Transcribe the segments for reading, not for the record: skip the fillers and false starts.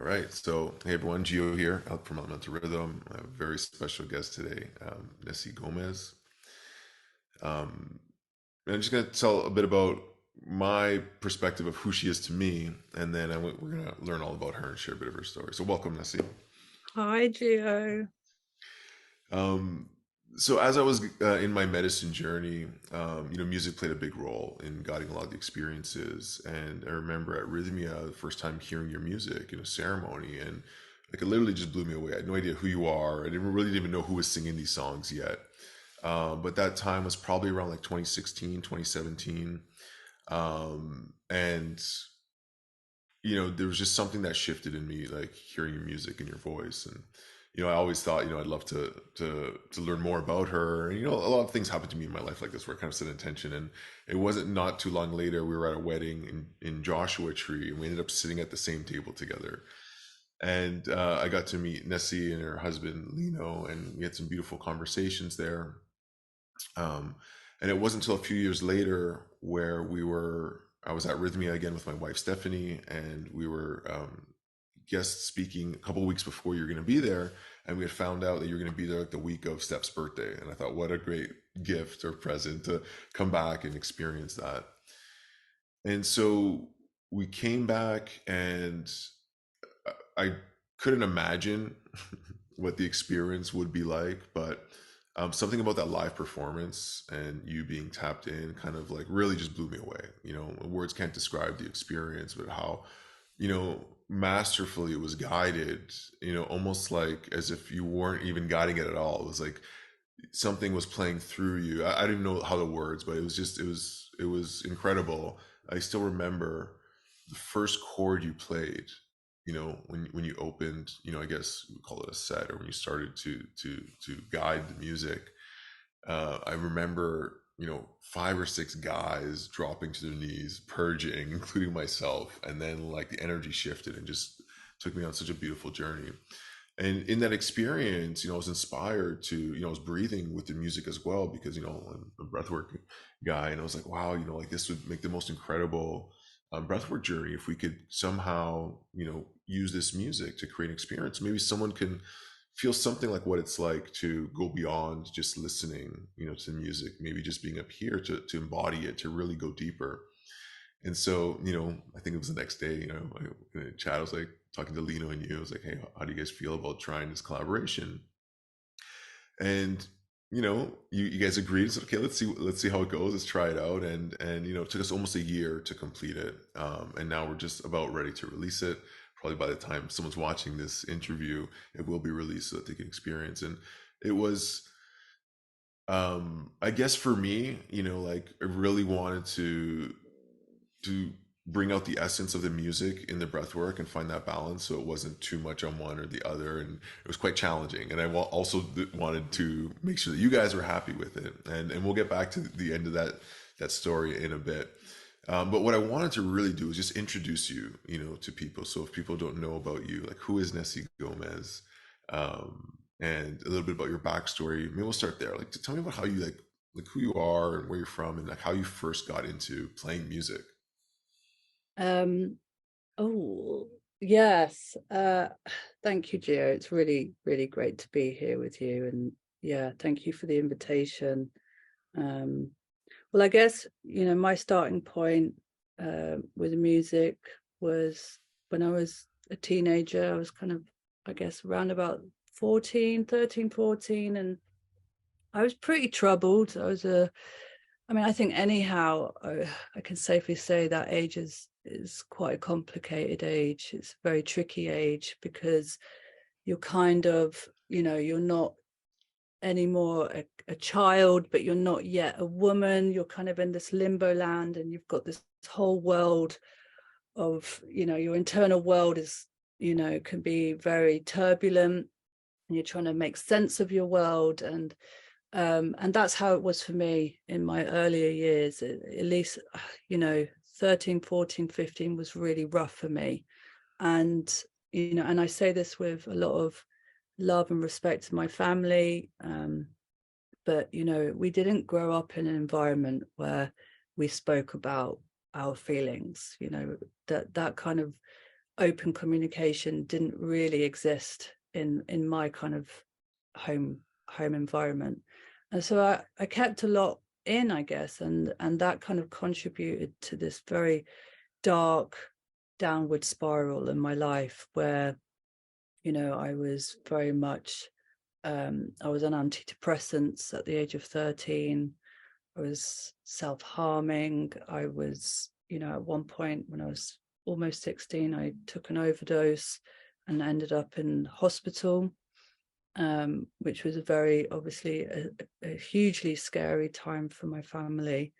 All right. So, hey everyone, Gio here, out from Elemental Rhythm. I have a very special guest today, Nessi Gomes. Um, and I'm just going to tell a bit about my perspective of who she is to me, and then we're going to learn all about her and share a bit of her story. So, welcome, Nessi. Hi, Gio. Um, so, as I was in my medicine journey, music played a big role in guiding a lot of the experiences. And I remember at Rhythmia, the first time hearing your music in a ceremony, and like it literally just blew me away. I had no idea who you are. Didn't even know who was singing these songs yet. But that time was probably around like 2016, 2017. And there was just something that shifted in me, like hearing your music and your voice. And I always thought, I'd love to learn more about her. And a lot of things happened to me in my life like this where I kind of set intention. And it wasn't not too long later we were at a wedding in Joshua Tree, and we ended up sitting at the same table together. And I got to meet Nessie and her husband Lino, and we had some beautiful conversations there. Um, and it wasn't until a few years later where I was at Rhythmia again with my wife Stephanie, and we were guest speaking a couple of weeks before you're going to be there, and we had found out that you're going to be there like the week of Steph's birthday. And I thought, what a great gift or present to come back and experience that. And so we came back, and I couldn't imagine what the experience would be like, but something about that live performance and you being tapped in kind of like really just blew me away. Words can't describe the experience, but how, masterfully it was guided, almost like as if you weren't even guiding it at all. It was like something was playing through you. I don't even know how the words, but it was incredible. I still remember the first chord you played, when you opened, I guess we call it a set, or when you started to guide the music. I remember, five or six guys dropping to their knees, purging, including myself, and then like the energy shifted and just took me on such a beautiful journey. And in that experience, I was inspired to, I was breathing with the music as well, because, I'm a breathwork guy, and I was like, wow, like this would make the most incredible breathwork journey if we could somehow, use this music to create an experience. Maybe someone can feel something like what it's like to go beyond just listening, to music, maybe just being up here to embody it, to really go deeper. And so, I think it was the next day, in a chat, I was like talking to Lino and you. I was like, hey, how do you guys feel about trying this collaboration? And you guys agreed. It's okay. Let's see how it goes. Let's try it out. And it took us almost a year to complete it. And now we're just about ready to release it. Probably by the time someone's watching this interview, it will be released so that they can experience. And it was, I guess for me, like I really wanted to bring out the essence of the music in the breath work and find that balance, so it wasn't too much on one or the other. And it was quite challenging, and I also wanted to make sure that you guys were happy with it. And we'll get back to the end of that story in a bit. But what I wanted to really do is just introduce you, to people. So if people don't know about you, like who is Nessi Gomes, and a little bit about your backstory. Maybe we'll start there. Like, to tell me about how you like who you are and where you're from, and like how you first got into playing music. Um, oh, yes. Thank you, Gio. It's really, really great to be here with you. And yeah, thank you for the invitation. Um, well, I guess, my starting point with music was when I was a teenager. I was kind of, I guess, around about 14, and I was pretty troubled. I mean, I think anyhow, I can safely say that age is quite a complicated age. It's a very tricky age because you're kind of, you're not anymore a child, but you're not yet a woman. You're kind of in this limbo land, and you've got this whole world of, your internal world is, can be very turbulent, and you're trying to make sense of your world. And that's how it was for me in my earlier years. At least, 13, 14, 15 was really rough for me. And, and I say this with a lot of love and respect to my family. But, we didn't grow up in an environment where we spoke about our feelings, that kind of open communication didn't really exist in my kind of home environment. And so I kept a lot in, I guess, and that kind of contributed to this very dark downward spiral in my life where, you know, I was very much I was on antidepressants at the age of 13. I was self-harming. I was, you know, at one point when I was almost 16, I took an overdose and ended up in hospital, which was a very, obviously, a hugely scary time for my family.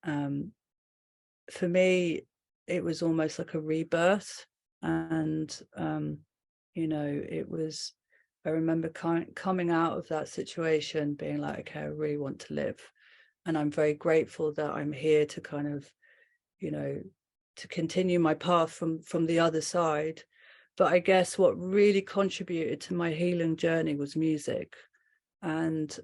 For me, it was almost like a rebirth. And, you know, it was, I remember coming out of that situation being like, okay, I really want to live. And I'm very grateful that I'm here to kind of, you know, to continue my path from the other side. But I guess what really contributed to my healing journey was music. And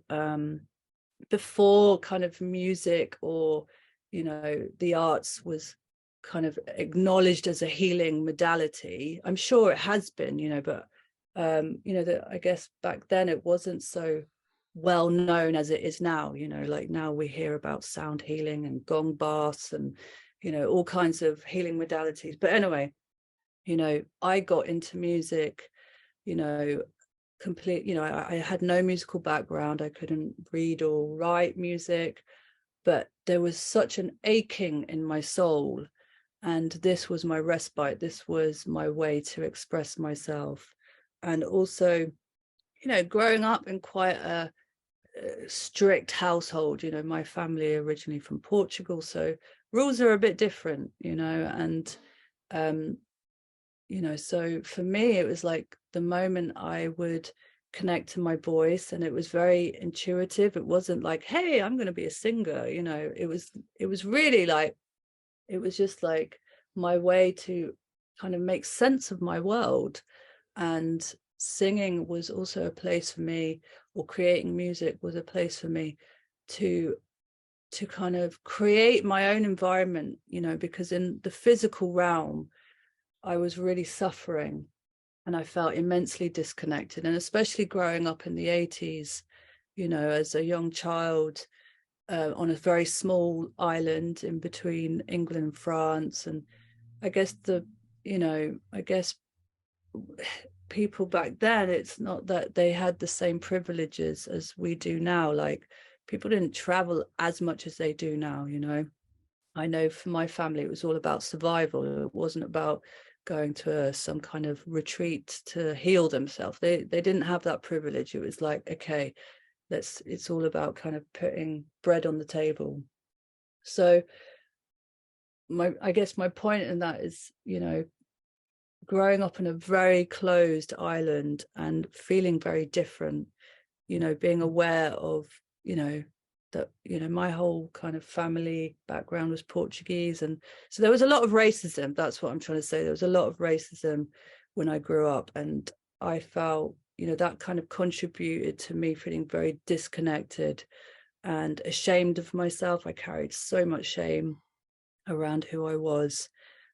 before kind of music or, you know, the arts was kind of acknowledged as a healing modality, I'm sure it has been, you know, but you know, that I guess back then it wasn't so well known as it is now. You know, like now we hear about sound healing and gong baths and, you know, all kinds of healing modalities. But anyway, you know, I got into music, you know, you know, I had no musical background. I couldn't read or write music, but there was such an aching in my soul, and this was my respite. This was my way to express myself. And also, you know, growing up in quite a strict household, you know, my family originally from Portugal, so rules are a bit different, you know. And you know, so for me it was like the moment I would connect to my voice, and it was very intuitive. It wasn't like, hey, I'm going to be a singer, you know. It was really like, it was just like my way to kind of make sense of my world. And singing was also a place for me, or creating music was a place for me to kind of create my own environment, you know, because in the physical realm I was really suffering and I felt immensely disconnected. And especially growing up in the 80s, you know, as a young child, on a very small island in between England and France. And I guess you know, I guess people back then, it's not that they had the same privileges as we do now. Like, people didn't travel as much as they do now, you know. I know for my family, it was all about survival. It wasn't about going to some kind of retreat to heal themselves. They didn't have that privilege. It was like, okay, it's all about kind of putting bread on the table. So I guess my point in that is, you know, growing up in a very closed island and feeling very different, you know, being aware of, you know, that, you know, my whole kind of family background was Portuguese. And so there was a lot of racism. That's what I'm trying to say. There was a lot of racism when I grew up. And I felt, you know, that kind of contributed to me feeling very disconnected and ashamed of myself. I carried so much shame around who I was,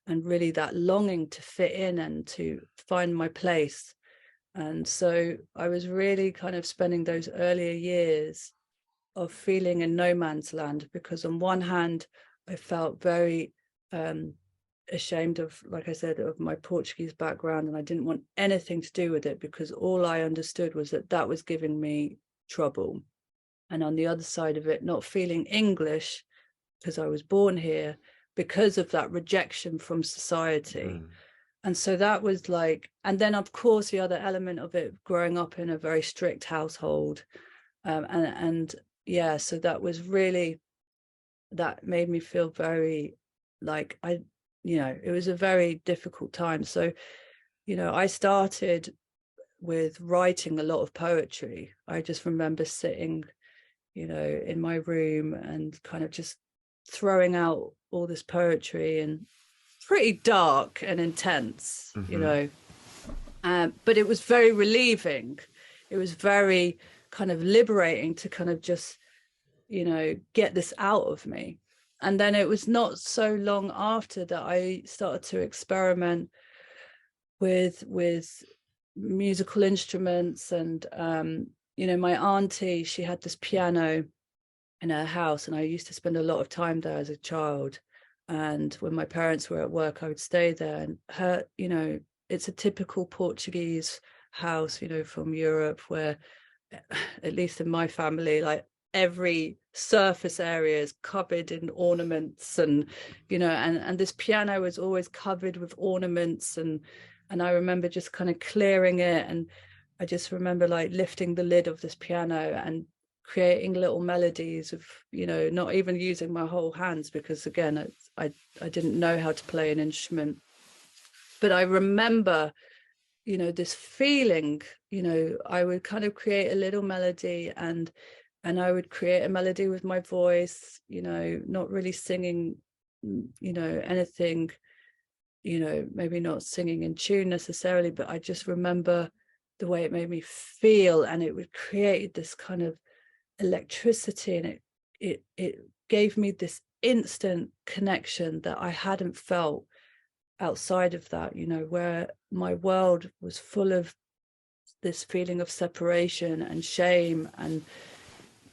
and really that longing to fit in and to find my place. And so I was really kind of spending those earlier years of feeling in no man's land, because on one hand, I felt very ashamed of, like I said, of my Portuguese background, and I didn't want anything to do with it because all I understood was that that was giving me trouble. And on the other side of it, not feeling English because I was born here, because of that rejection from society. And so that was like, and then of course the other element of it, growing up in a very strict household, and yeah, so that was really, that made me feel very like you know, it was a very difficult time. So, you know, I started with writing a lot of poetry. I just remember sitting, you know, in my room and kind of just throwing out all this poetry, and pretty dark and intense, you know. But it was very relieving. It was very kind of liberating to kind of just, you know, get this out of me. And then it was not so long after that I started to experiment with musical instruments. And you know, my auntie, she had this piano in her house, and I used to spend a lot of time there as a child. And when my parents were at work, I would stay there. And her, you know, it's a typical Portuguese house, you know, from Europe, where, at least in my family, like every surface area is covered in ornaments, and you know, and this piano was always covered with ornaments. And I remember just kind of clearing it, and I just remember like lifting the lid of this piano and creating little melodies of, you know, not even using my whole hands, because again, I didn't know how to play an instrument. But I remember, you know, this feeling, you know, I would kind of create a little melody, and I would create a melody with my voice, you know, not really singing, you know, anything, you know, maybe not singing in tune necessarily, but I just remember the way it made me feel, and it would create this kind of electricity, and it gave me this instant connection that I hadn't felt outside of that, you know, where my world was full of this feeling of separation and shame and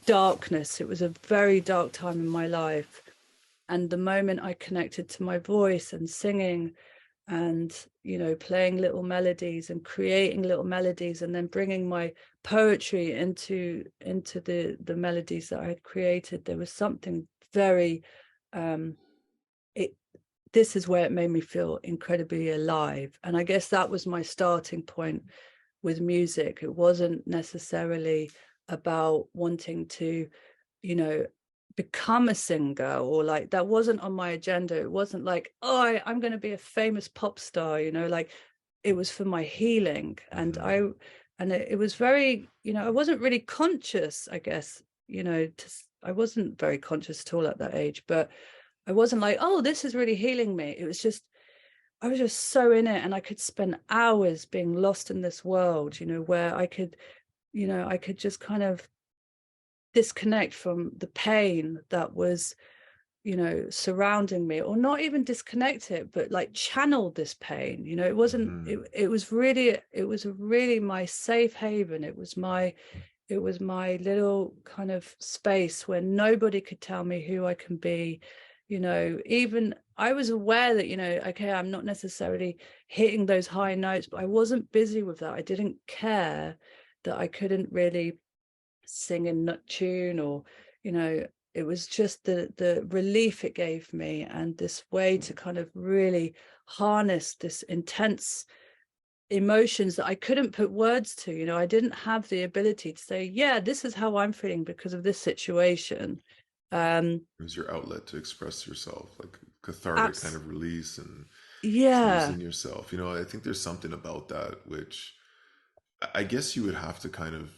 darkness. It was a very dark time in my life. And the moment I connected to my voice and singing, and you know, playing little melodies and creating little melodies, and then bringing my poetry into the melodies that I had created, there was something very it this is where it made me feel incredibly alive. And I guess that was my starting point with music. It wasn't necessarily about wanting to, you know, become a singer, or like, that wasn't on my agenda. It wasn't like, oh, I'm going to be a famous pop star, you know, like, it was for my healing. And it was very, you know, I wasn't really conscious, I guess, you know, I wasn't very conscious at all at that age, but I wasn't like, oh, this is really healing me. It was just, I was just so in it, and I could spend hours being lost in this world, you know, where I could, you know, I could just kind of disconnect from the pain that was, you know, surrounding me, or not even disconnect it, but like channel this pain. You know, it wasn't, it was really my safe haven. It was my little kind of space where nobody could tell me who I can be. You know, even I was aware that, you know, okay, I'm not necessarily hitting those high notes, but I wasn't busy with that. I didn't care that I couldn't really sing in tune, or, you know, it was just the relief it gave me, and this way to kind of really harness this intense emotions that I couldn't put words to. You know, I didn't have the ability to say, yeah, this is how I'm feeling because of this situation. It was your outlet to express yourself, like cathartic kind Abs- of release and yeah. losing yourself. You know, I think there's something about that which I guess you would have to kind of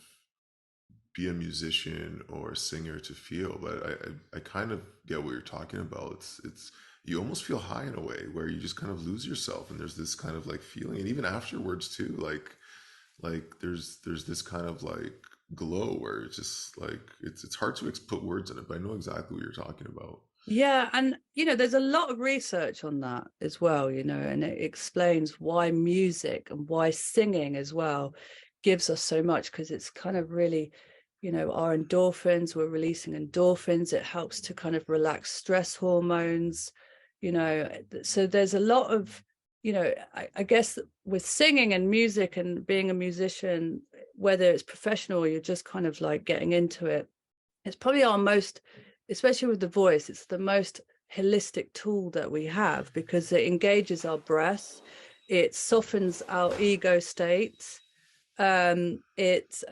be a musician or a singer to feel, but I kind of get what you're talking about. It's you almost feel high in a way where you just kind of lose yourself, and there's this kind of like feeling, and even afterwards too, like there's this kind of like glow where it's just like it's hard to put words in it, but I know exactly what you're talking about. Yeah, and you know, there's a lot of research on that as well, you know, and it explains why music and why singing as well gives us so much, because it's kind of really, you know, our endorphins, we're releasing endorphins, it helps to kind of relax stress hormones, you know. So there's a lot of, you know, I guess with singing and music and being a musician, whether it's professional or you're just kind of like getting into it, it's probably our most, especially with the voice, it's the most holistic tool that we have, because it engages our breath, it softens our ego states, it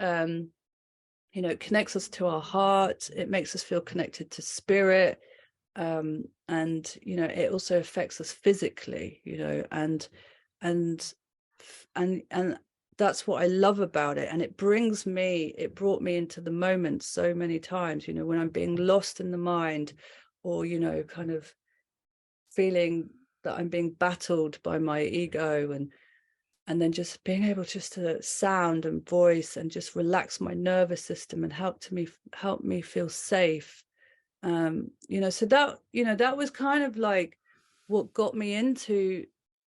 you know, it connects us to our heart, it makes us feel connected to spirit, and you know, it also affects us physically, you know, and and that's what I love about it. And it brought me into the moment so many times, you know, when I'm being lost in the mind, or, you know, kind of feeling that I'm being battled by my ego, and then just being able just to sound and voice and just relax my nervous system and help me feel safe. You know, so that, you know, that was kind of like what got me into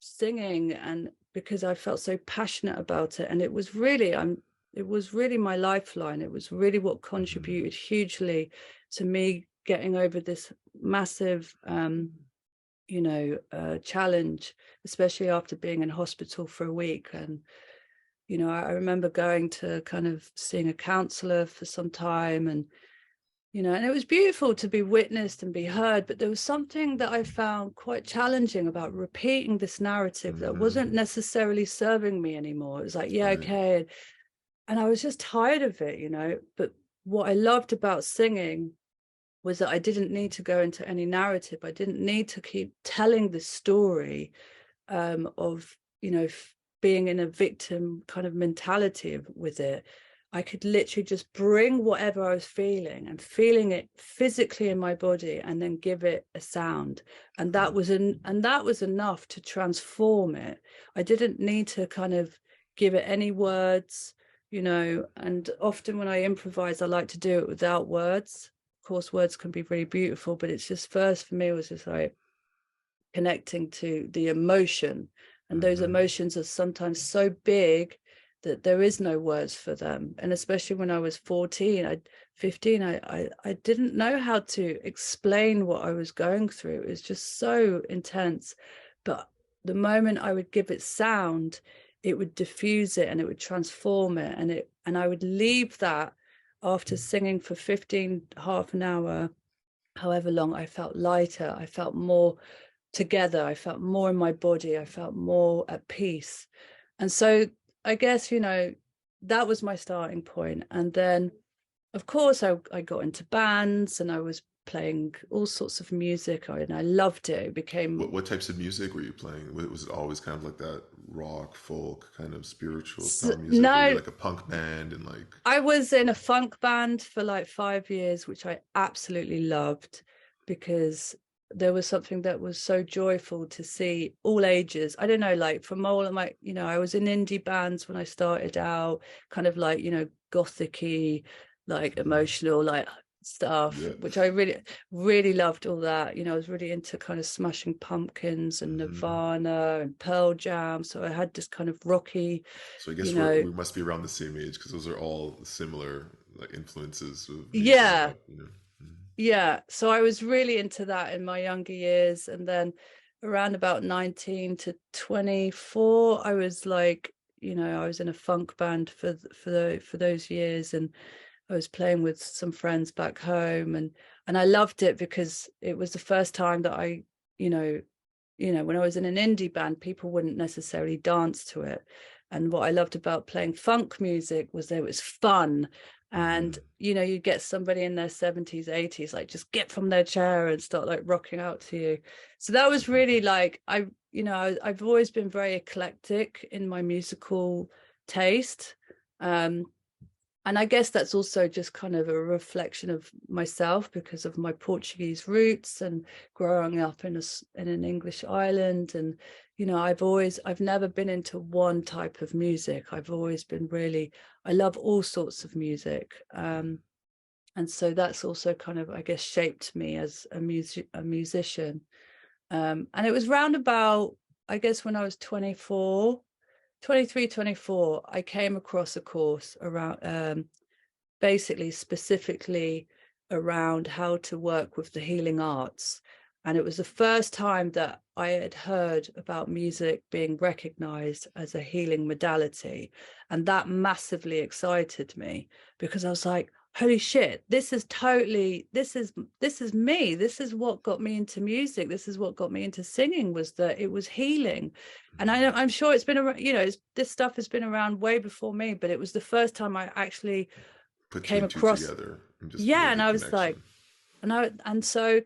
singing. And because I felt so passionate about it. And it was really, it was really my lifeline. It was really what contributed hugely to me getting over this massive, challenge, especially after being in hospital for a week. And, I remember going to kind of seeing a counselor for some time, and and it was beautiful to be witnessed and be heard, but there was something that I found quite challenging about repeating this narrative that wasn't necessarily serving me anymore. It was like, yeah, Right. okay. And I was just tired of it, But what I loved about singing was that I didn't need to go into any narrative. I didn't need to keep telling the story of, being in a victim kind of mentality with it. I could literally just bring whatever I was feeling and feeling it physically in my body, and then give it a sound. And that was enough to transform it. I didn't need to kind of give it any words, and often when I improvise, I like to do it without words. Of course, words can be really beautiful, but it's just, first for me, it was just like connecting to the emotion. And those emotions are sometimes so big that there is no words for them. And especially when I was 15, I didn't know how to explain what I was going through. It was just so intense. But the moment I would give it sound, it would diffuse it and it would transform it. And I would leave that after singing for 15, half an hour, however long. I felt lighter. I felt more together. I felt more in my body. I felt more at peace. And so I guess, that was my starting point. And then, of course, I got into bands and I was playing all sorts of music, and I loved it. It became... What types of music were you playing? Was it always kind of like that rock, folk, kind of spiritual style music? Or were you No, like a punk band and like... I was in a funk band for like 5 years, which I absolutely loved, because there was something that was so joyful to see all ages. I don't know, like from all of my, I was in indie bands when I started out, kind of like, gothic-y, like emotional, like stuff, Yeah. which I really, really loved all that. I was really into kind of Smashing Pumpkins and Nirvana and Pearl Jam. So I had this kind of rocky, So I guess you know, we must be around the same age because those are all similar like influences of me growing yeah, up. yeah. So I was really into that in my younger years. And then around about 19 to 24, I was like, I was in a funk band for those years, and I was playing with some friends back home, and I loved it because it was the first time that I, you know, when I was in an indie band, people wouldn't necessarily dance to it. And what I loved about playing funk music was that it was fun. And, you get somebody in their 70s, 80s, like just get from their chair and start like rocking out to you. So that was really like, I've always been very eclectic in my musical taste. And I guess that's also just kind of a reflection of myself because of my Portuguese roots and growing up in an English island. And, I've never been into one type of music. I've always been I love all sorts of music. And so that's also kind of, I guess, shaped me as a musician. And it was round about, I guess, when I was 23, 24, I came across a course around, basically specifically around how to work with the healing arts. And it was the first time that I had heard about music being recognized as a healing modality. And that massively excited me because I was like, holy shit, this is me. This is what got me into music. This is what got me into singing, was that it was healing. And I'm sure it's been around, this stuff has been around way before me, but it was the first time I actually Put two came and two across... together and just Yeah. made And the I was like, connection. and so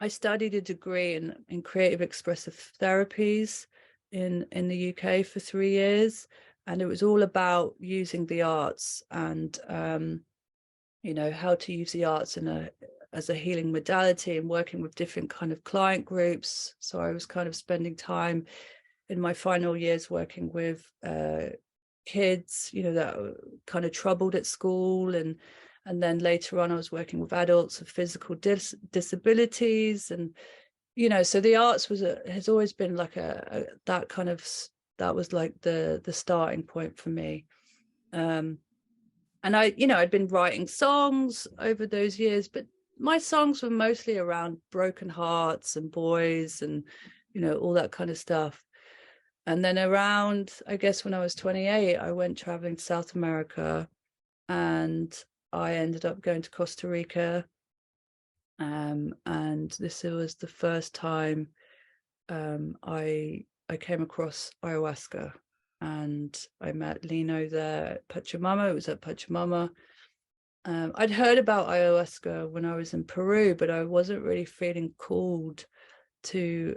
I studied a degree in creative expressive therapies in the UK for 3 years. And it was all about using the arts and, how to use the arts as a healing modality, and working with different kind of client groups. So I was kind of spending time in my final years working with kids, that were kind of troubled at school, and then later on I was working with adults with physical disabilities. And so the arts has always been like that kind of that was like the starting point for me. And I'd been writing songs over those years, but my songs were mostly around broken hearts and boys and, all that kind of stuff. And then around, I guess, when I was 28, I went traveling to South America, and I ended up going to Costa Rica. And this was the first time I came across ayahuasca, and I met Lino there at Pachamama. It was at Pachamama. I'd heard about ayahuasca when I was in Peru, but I wasn't really feeling called to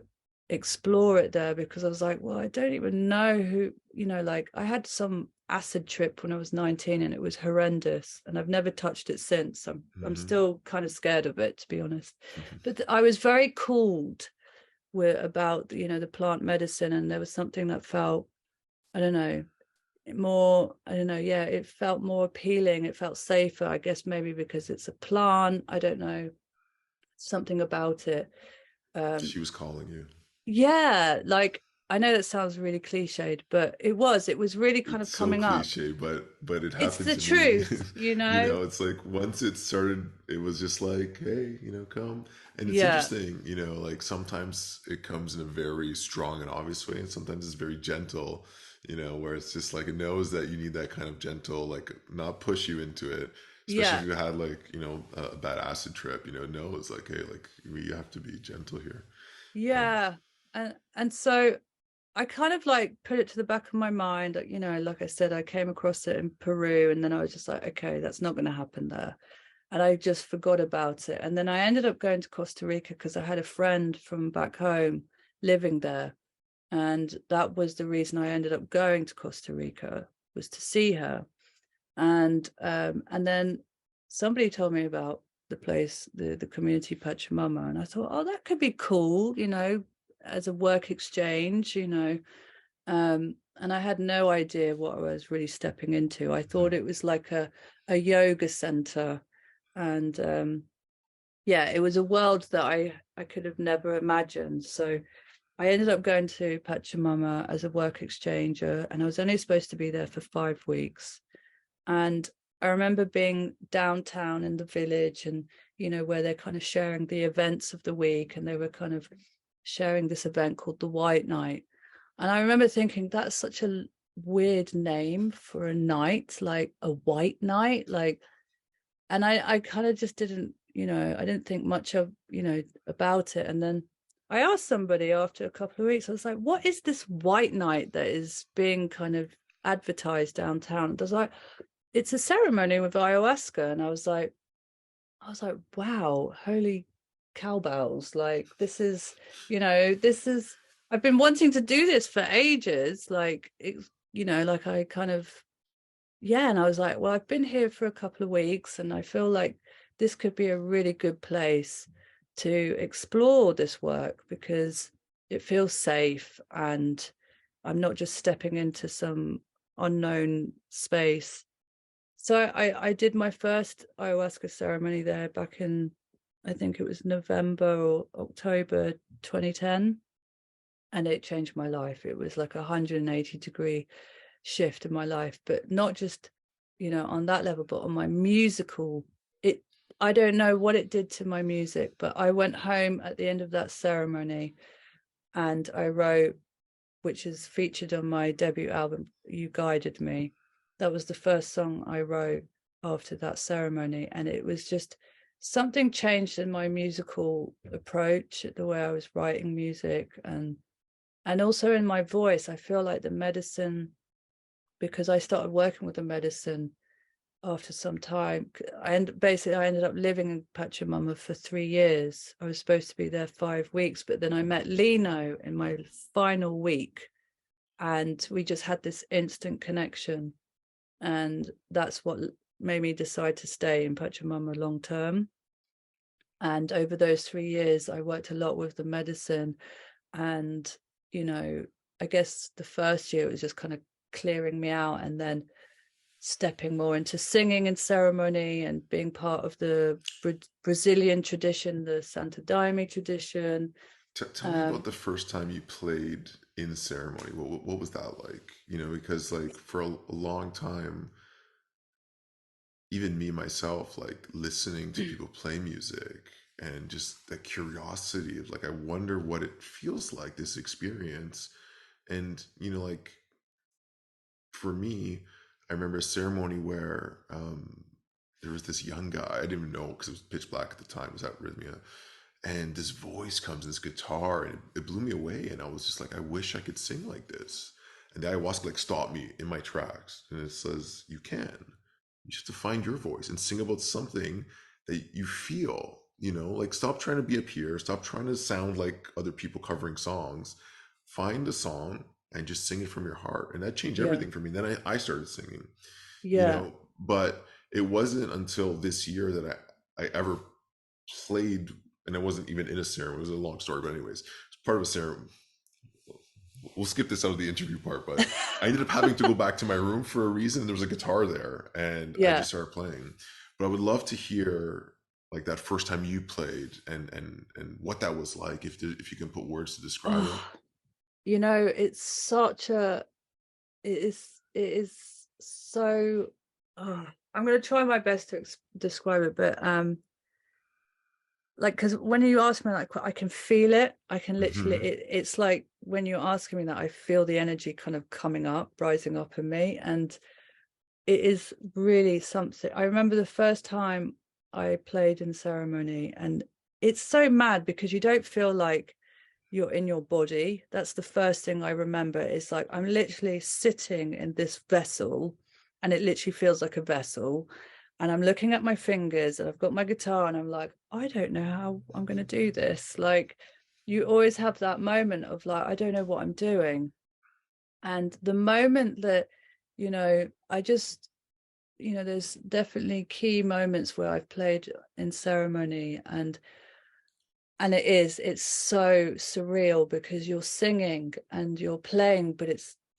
explore it there, because I was like, well, I don't even know who, like I had some acid trip when I was 19 and it was horrendous, and I've never touched it since. I'm still kind of scared of it, to be honest. But I was very called about the plant medicine, and there was something that felt, I don't know, it felt more appealing, it felt safer, I guess, maybe because it's a plant, I don't know, something about it. She was calling you. Yeah, like, I know that sounds really cliched, but it was really kind of It's so coming up. cliche, but it It's happened the to me. truth, It's like once it started, it was just like, hey, come. And it's Yeah, interesting, like sometimes it comes in a very strong and obvious way, and sometimes it's very gentle, where it's just like it knows that you need that kind of gentle, like not push you into it. Especially yeah, if you had like, a bad acid trip, no, it's like, hey, like we have to be gentle here. Um, yeah. And so I kind of like put it to the back of my mind, like I said, I came across it in Peru, and then I was just like, okay, that's not going to happen there. And I just forgot about it. And then I ended up going to Costa Rica because I had a friend from back home living there. And that was the reason I ended up going to Costa Rica, was to see her. And then somebody told me about the place, the community Pachamama, and I thought, oh, that could be cool, as a work exchange, and I had no idea what I was really stepping into. I thought it was like a yoga center, and yeah, it was a world that I could have never imagined. So I ended up going to Pachamama as a work exchanger, and I was only supposed to be there for 5 weeks. And I remember being downtown in the village, and where they're kind of sharing the events of the week, and they were kind of sharing this event called the White Night. And I remember thinking, that's such a weird name for a night, like a white night, like. And I kind of just didn't, I didn't think much of, about it. And then I asked somebody after a couple of weeks, I was like, what is this white night that is being kind of advertised downtown? And I was like, it's a ceremony with ayahuasca. And I was like, wow, holy cowbells. Like, this is, I've been wanting to do this for ages. Like, it's, like I kind of, yeah. And I was like, well, I've been here for a couple of weeks, and I feel like this could be a really good place to explore this work, because it feels safe, and I'm not just stepping into some unknown space. So I did my first ayahuasca ceremony there back in, I think it was November or October 2010, and it changed my life. It was like a 180-degree shift in my life, but not just, on that level, but on my musical. I don't know what it did to my music, but I went home at the end of that ceremony and I wrote, which is featured on my debut album, You Guided Me. That was the first song I wrote after that ceremony. And it was just, something changed in my musical approach, the way I was writing music, and also in my voice. I feel like the medicine, because I started working with the medicine after some time. I ended up living in Pachamama for 3 years. I was supposed to be there 5 weeks, but then I met Lino in my final week, and we just had this instant connection. And that's what made me decide to stay in Pachamama long term. And over those 3 years, I worked a lot with the medicine. And, I guess the first year it was just kind of clearing me out, and then stepping more into singing and ceremony and being part of the Brazilian tradition, the Santo Daime tradition. Tell me about the first time you played in ceremony. What was that like? You know, because like for a long time, even me myself, like listening to people play music and just the curiosity of like, I wonder what it feels like, this experience. And, you know, like for me, I remember a ceremony where there was this young guy. I didn't even know because it was pitch black at the time. It was at Rhythmia, and this voice comes, this guitar, and it blew me away. And I was just like, I wish I could sing like this. And the ayahuasca like stopped me in my tracks, and it says, you can. You just have to find your voice and sing about something that you feel. You know, like stop trying to be a peer. Stop trying to sound like other people covering songs. Find a song and just sing it from your heart. And that changed Yeah, everything for me. Then I started singing, you yeah. know, but it wasn't until this year that I ever played, and I wasn't even in a ceremony. It was a long story, but anyways, it's part of a ceremony. We'll skip this out of the interview part, but I ended up having to go back to my room for a reason. And there was a guitar there, and I Yeah. just started playing. But I would love to hear like that first time you played, and what that was like, if you can put words to describe it. Oh, it's such a it is so oh, I'm going to try my best to describe it, but like, because when you ask me, like, I can feel it. I can literally Hmm. it's like when you're asking me that, I feel the energy kind of coming up, rising up in me, and it is really something. I remember the first time I played in ceremony, and it's so mad because you don't feel like you're in your body. That's the first thing I remember. It's like I'm literally sitting in this vessel, and it literally feels like a vessel. And I'm looking at my fingers, and I've got my guitar, and I'm like, I don't know how I'm going to do this. Like, you always have that moment of like, I don't know what I'm doing. And the moment that, I just, there's definitely key moments where I've played in ceremony, and it's so surreal because you're singing and you're playing, but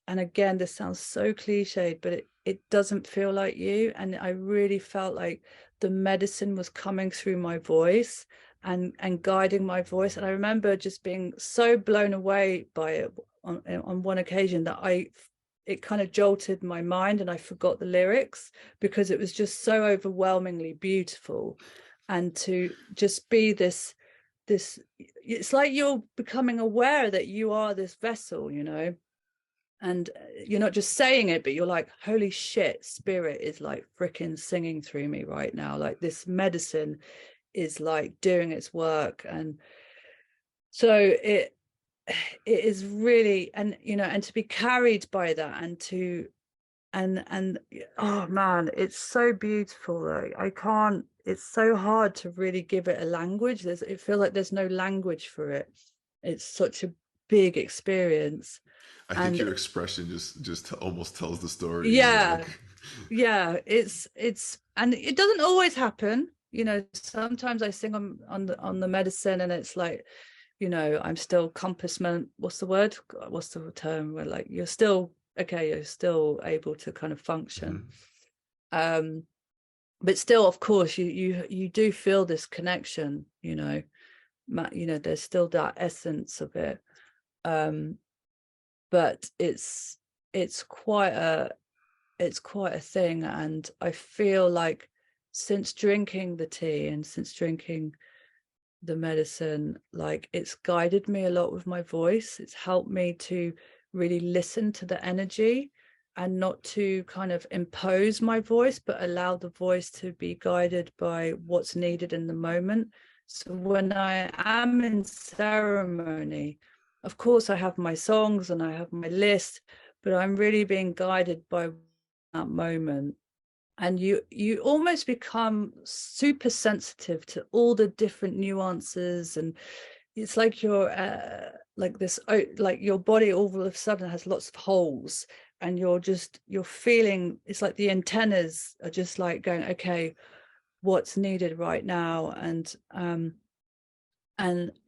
and again, this sounds so cliched, but it doesn't feel like you. And I really felt like the medicine was coming through my voice and guiding my voice. And I remember just being so blown away by it on one occasion that it kind of jolted my mind, and I forgot the lyrics because it was just so overwhelmingly beautiful. And to just be this it's like you're becoming aware that you are this vessel, and you're not just saying it, but you're like, holy shit, spirit is like freaking singing through me right now, like this medicine is like doing its work. And so it is really, and and to be carried by that, and to and oh man, it's so beautiful. Like, I can't, it's so hard to really give it a language. It feels like there's no language for it. It's such a big experience. I think And your expression just almost tells the story. You know, yeah, like yeah, it's and it doesn't always happen. Sometimes I sing on the medicine, and it's like, I'm still compassment. What's the word? What's the term? Where like you're still okay, you're still able to kind of function. mhm. Um, but still, of course, you do feel this connection. There's still that essence of it. Um, but it's quite a it's quite a thing, and I feel like since drinking the tea and since drinking the medicine, like it's guided me a lot with my voice. It's helped me to really listen to the energy and not to kind of impose my voice, but allow the voice to be guided by what's needed in the moment. So when I am in ceremony, of course I have my songs and I have my list, but I'm really being guided by that moment. And you almost become super sensitive to all the different nuances, and it's like you're like this, like your body all of a sudden has lots of holes, and you're feeling, it's like the antennas are just like going, okay, what's needed right now. And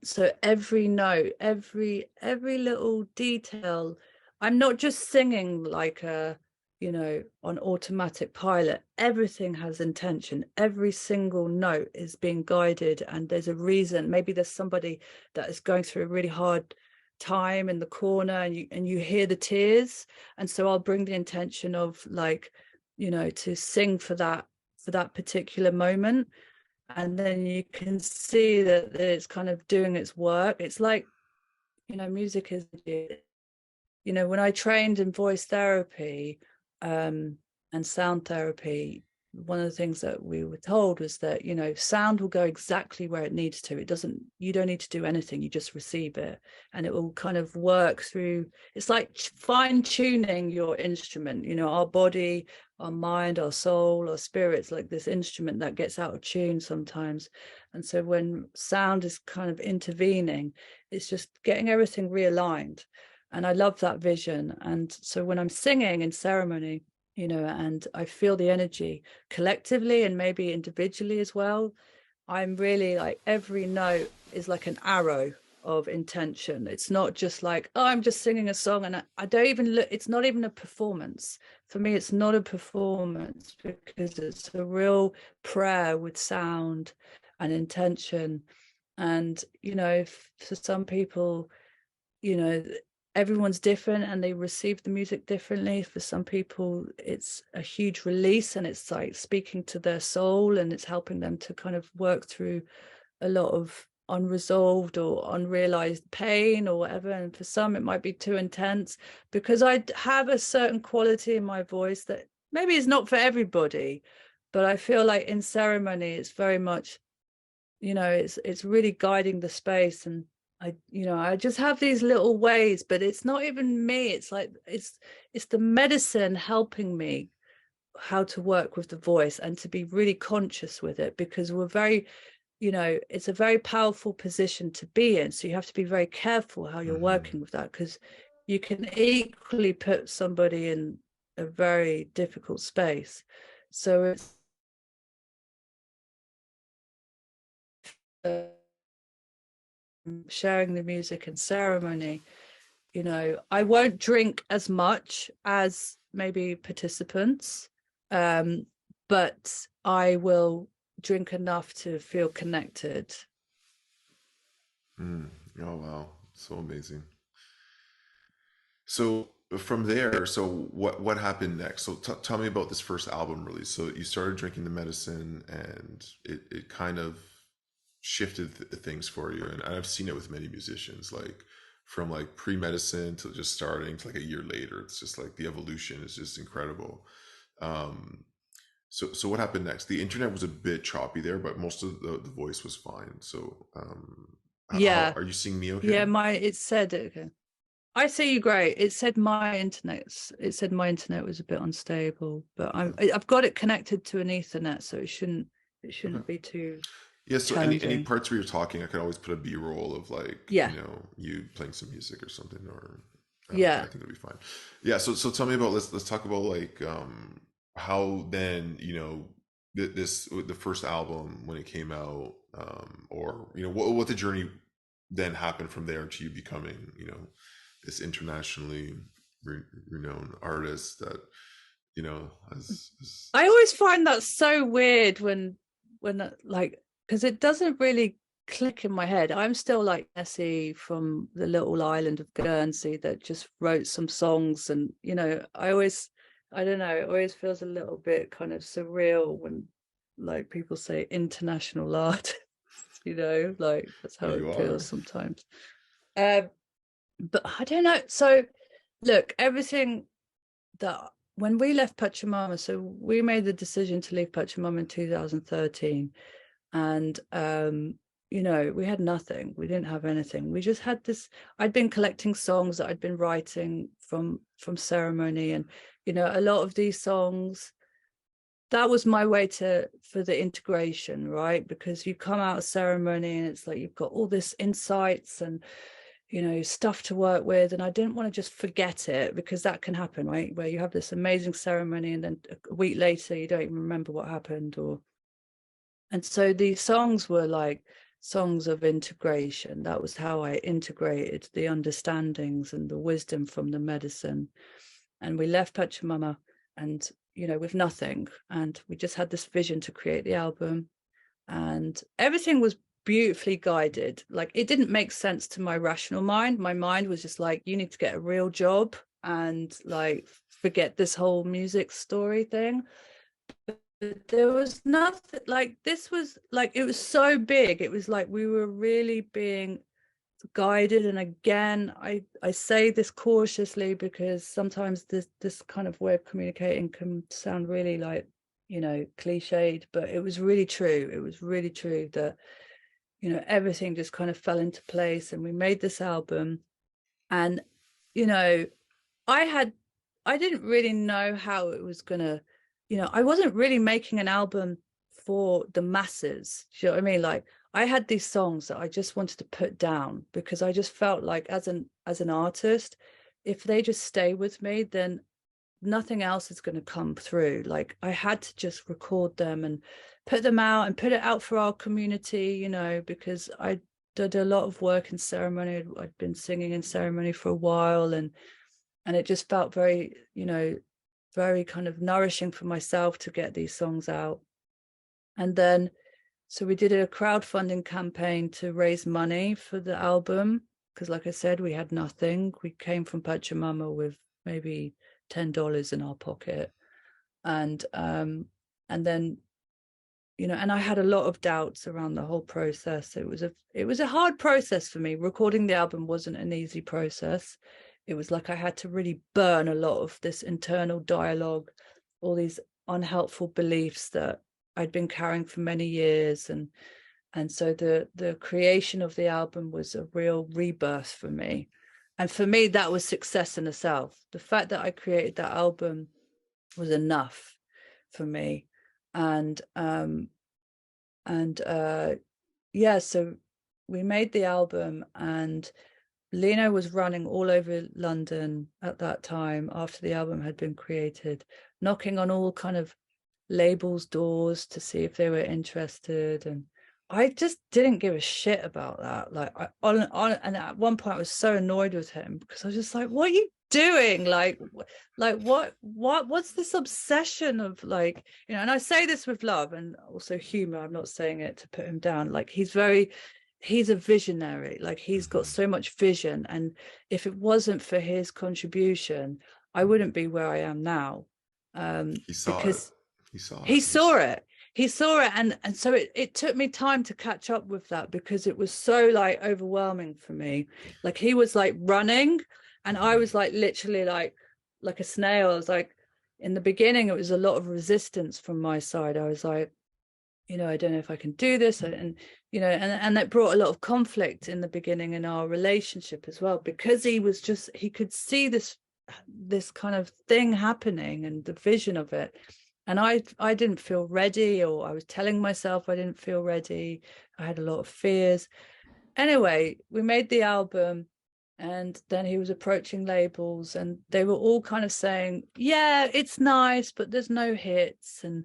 so every note, every little detail, I'm not just singing like a on automatic pilot. Everything has intention. Every single note is being guided, and there's a reason. Maybe there's somebody that is going through a really hard time in the corner, and you hear the tears, and so I'll bring the intention of to sing for that particular moment, and then you can see that it's kind of doing its work. It's like, music is, when I trained in voice therapy and sound therapy, one of the things that we were told was that, sound will go exactly where it needs to. You don't need to do anything. You just receive it, and it will kind of work through. It's like fine tuning your instrument, our body, our mind, our soul, our spirit's like this instrument that gets out of tune sometimes. And so when sound is kind of intervening, it's just getting everything realigned. And I love that vision. And so when I'm singing in ceremony, and I feel the energy collectively and maybe individually as well, I'm really like, every note is like an arrow of intention. It's not just like, oh, I'm just singing a song, and I don't even look. It's not even a performance. For me, it's not a performance, because it's a real prayer with sound and intention. And, for some people, everyone's different and they receive the music differently. For some people, it's a huge release, and it's like speaking to their soul, and it's helping them to kind of work through a lot of unresolved or unrealized pain or whatever. And for some, it might be too intense, because I have a certain quality in my voice that maybe is not for everybody. But I feel like in ceremony, it's very much, it's really guiding the space. And I just have these little ways, but it's not even me. It's like, it's the medicine helping me how to work with the voice and to be really conscious with it, because we're very, it's a very powerful position to be in. So you have to be very careful how you're working with that, because you can equally put somebody in a very difficult space. So it's sharing the music and ceremony. I won't drink as much as maybe participants, but I will drink enough to feel connected. Oh wow, so amazing. So from there, so what happened next? So tell me about this first album release. So you started drinking the medicine, and it kind of shifted things for you. And I've seen it with many musicians, like from like pre-medicine to just starting to like a year later. It's just like the evolution is just incredible. Um, so what happened next? The internet was a bit choppy there, but most of the voice was fine. So how Yeah, are you seeing me okay? yeah. It said, okay, I see you great. It said my internet was a bit unstable, but I've got it connected to an Ethernet, so it Okay. shouldn't be too Yeah, so any challenging. parts where you're talking, I could always put a B-roll of like, Yeah, you playing some music or something, or I yeah, think it'll be fine. Yeah, so tell me about, let's talk about like how then, this the first album when it came out, or what the journey then happened from there to you becoming, this internationally re renowned artist that, has I always find that so weird when like, because it doesn't really click in my head. I'm still like Nessie from the little island of Guernsey that just wrote some songs, and I don't know, it always feels a little bit kind of surreal when like people say international art, like that's how yeah, it you feels are. sometimes. Um, but I don't know. So look, everything that when we left Pachamama, so we made the decision to leave Pachamama in 2013, and we had nothing. We didn't have anything. We just had this. I'd been collecting songs that I'd been writing from ceremony, and a lot of these songs. That was my way for the integration, right? Because you come out of ceremony and it's like you've got all this insights and stuff to work with, and I didn't want to just forget it, because that can happen, right? Where you have this amazing ceremony and then a week later you don't even remember what happened. And so these songs were like songs of integration. That was how I integrated the understandings and the wisdom from the medicine. And we left Pachamama, and with nothing, and we just had this vision to create the album, and everything was beautifully guided. Like, it didn't make sense to my rational mind. My mind was just like, you need to get a real job and like forget this whole music story thing. But there was nothing like, this was like, it was so big, it was like we were really being guided. And again, I say this cautiously, because sometimes this kind of way of communicating can sound really like, cliched, but it was really true. It was really true that everything just kind of fell into place, and we made this album. And I didn't really know how it was gonna, I wasn't really making an album for the masses. Do you know what I mean? Like, I had these songs that I just wanted to put down, because I just felt like, as an artist, if they just stay with me, then nothing else is going to come through. Like, I had to just record them and put them out, and put it out for our community, because I did a lot of work in ceremony. I'd been singing in ceremony for a while, and it just felt very, very kind of nourishing for myself to get these songs out. And then, so we did a crowdfunding campaign to raise money for the album, because like I said, we had nothing. We came from Pachamama with maybe $10 in our pocket. And then, and I had a lot of doubts around the whole process. It was a hard process for me. Recording the album wasn't an easy process. It was like I had to really burn a lot of this internal dialogue, all these unhelpful beliefs that I'd been carrying for many years. And so the creation of the album was a real rebirth for me. And for me, that was success in itself. The fact that I created that album was enough for me. And yeah, so we made the album, and Lino was running all over London at that time, after the album had been created, knocking on all kind of labels' doors to see if they were interested. And I just didn't give a shit about that. Like, and at one point I was so annoyed with him, because I was just like, what are you doing? Like what's this obsession of, like, and I say this with love and also humor. I'm not saying it to put him down. Like, he's a visionary. Like, he's got so much vision, and if it wasn't for his contribution, I wouldn't be where I am now. He saw it. Because he saw it. And so it took me time to catch up with that, because it was so like overwhelming for me. Like, he was like running, and I was like literally like a snail. I was like, in the beginning, it was a lot of resistance from my side. I was like, I don't know if I can do this. And that brought a lot of conflict in the beginning in our relationship as well, because he could see this kind of thing happening and the vision of it. And I didn't feel ready, or I was telling myself I didn't feel ready. I had a lot of fears. Anyway, we made the album, and then he was approaching labels, and they were all kind of saying, yeah, it's nice, but there's no hits. And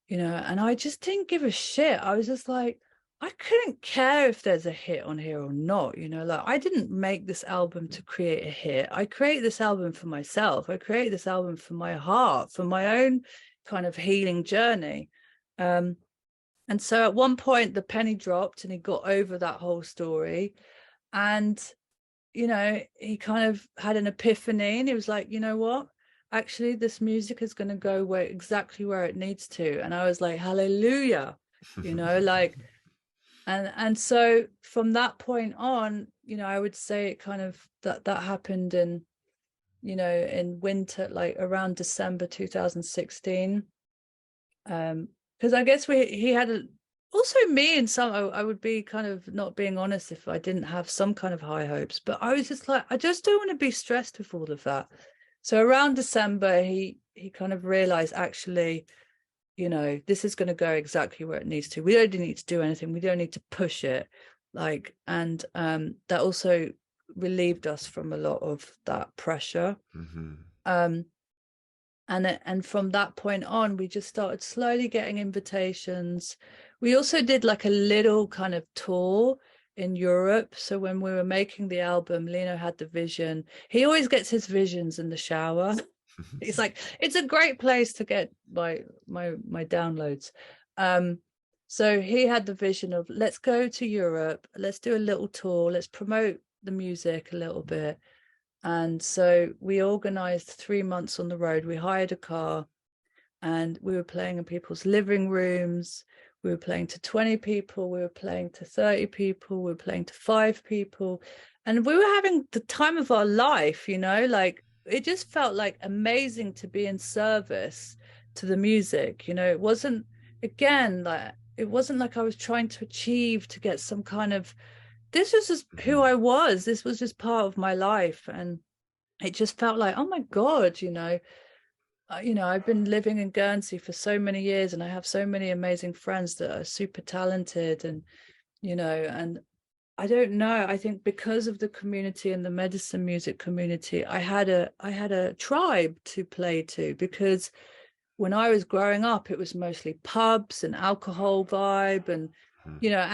and I just didn't give a shit. I was just like, I couldn't care if there's a hit on here or not. Like, I didn't make this album to create a hit. I created this album for myself. I created this album for my heart, for my own kind of healing journey. And so at one point the penny dropped, and he got over that whole story. And he kind of had an epiphany, and he was like, you know what, actually this music is going to go exactly where it needs to. And I was like, hallelujah. Like, and so from that point on, I would say it kind of that happened in winter, like around December 2016. Because I guess he had also me, and some, I would be kind of not being honest if I didn't have some kind of high hopes. But I was just like, I just don't want to be stressed with all of that. So around December, he kind of realized, actually, this is going to go exactly where it needs to. We don't need to do anything. We don't need to push it. Like, and that also relieved us from a lot of that pressure. And from that point on, we just started slowly getting invitations. We also did like a little kind of tour in Europe. So when we were making the album, Lino had the vision. He always gets his visions in the shower. It's like, it's a great place to get my downloads. um so he had the vision of, let's go to Europe, let's do a little tour, let's promote the music a little bit. And so we organized 3 months on the road. We hired a car, and we were playing in people's living rooms. We were playing to 20 people, we were playing to 30 people, we were playing to 5 people, and we were having the time of our life, like it just felt like amazing to be in service to the music. It wasn't, again, like it wasn't like I was trying to achieve to get some kind of, this was just who I was, this was just part of my life. And it just felt like, oh my God, I've been living in Guernsey for so many years, and I have so many amazing friends that are super talented, and I don't know, I think because of the community and the medicine music community, I had a tribe to play to, because when I was growing up, it was mostly pubs and alcohol vibe, and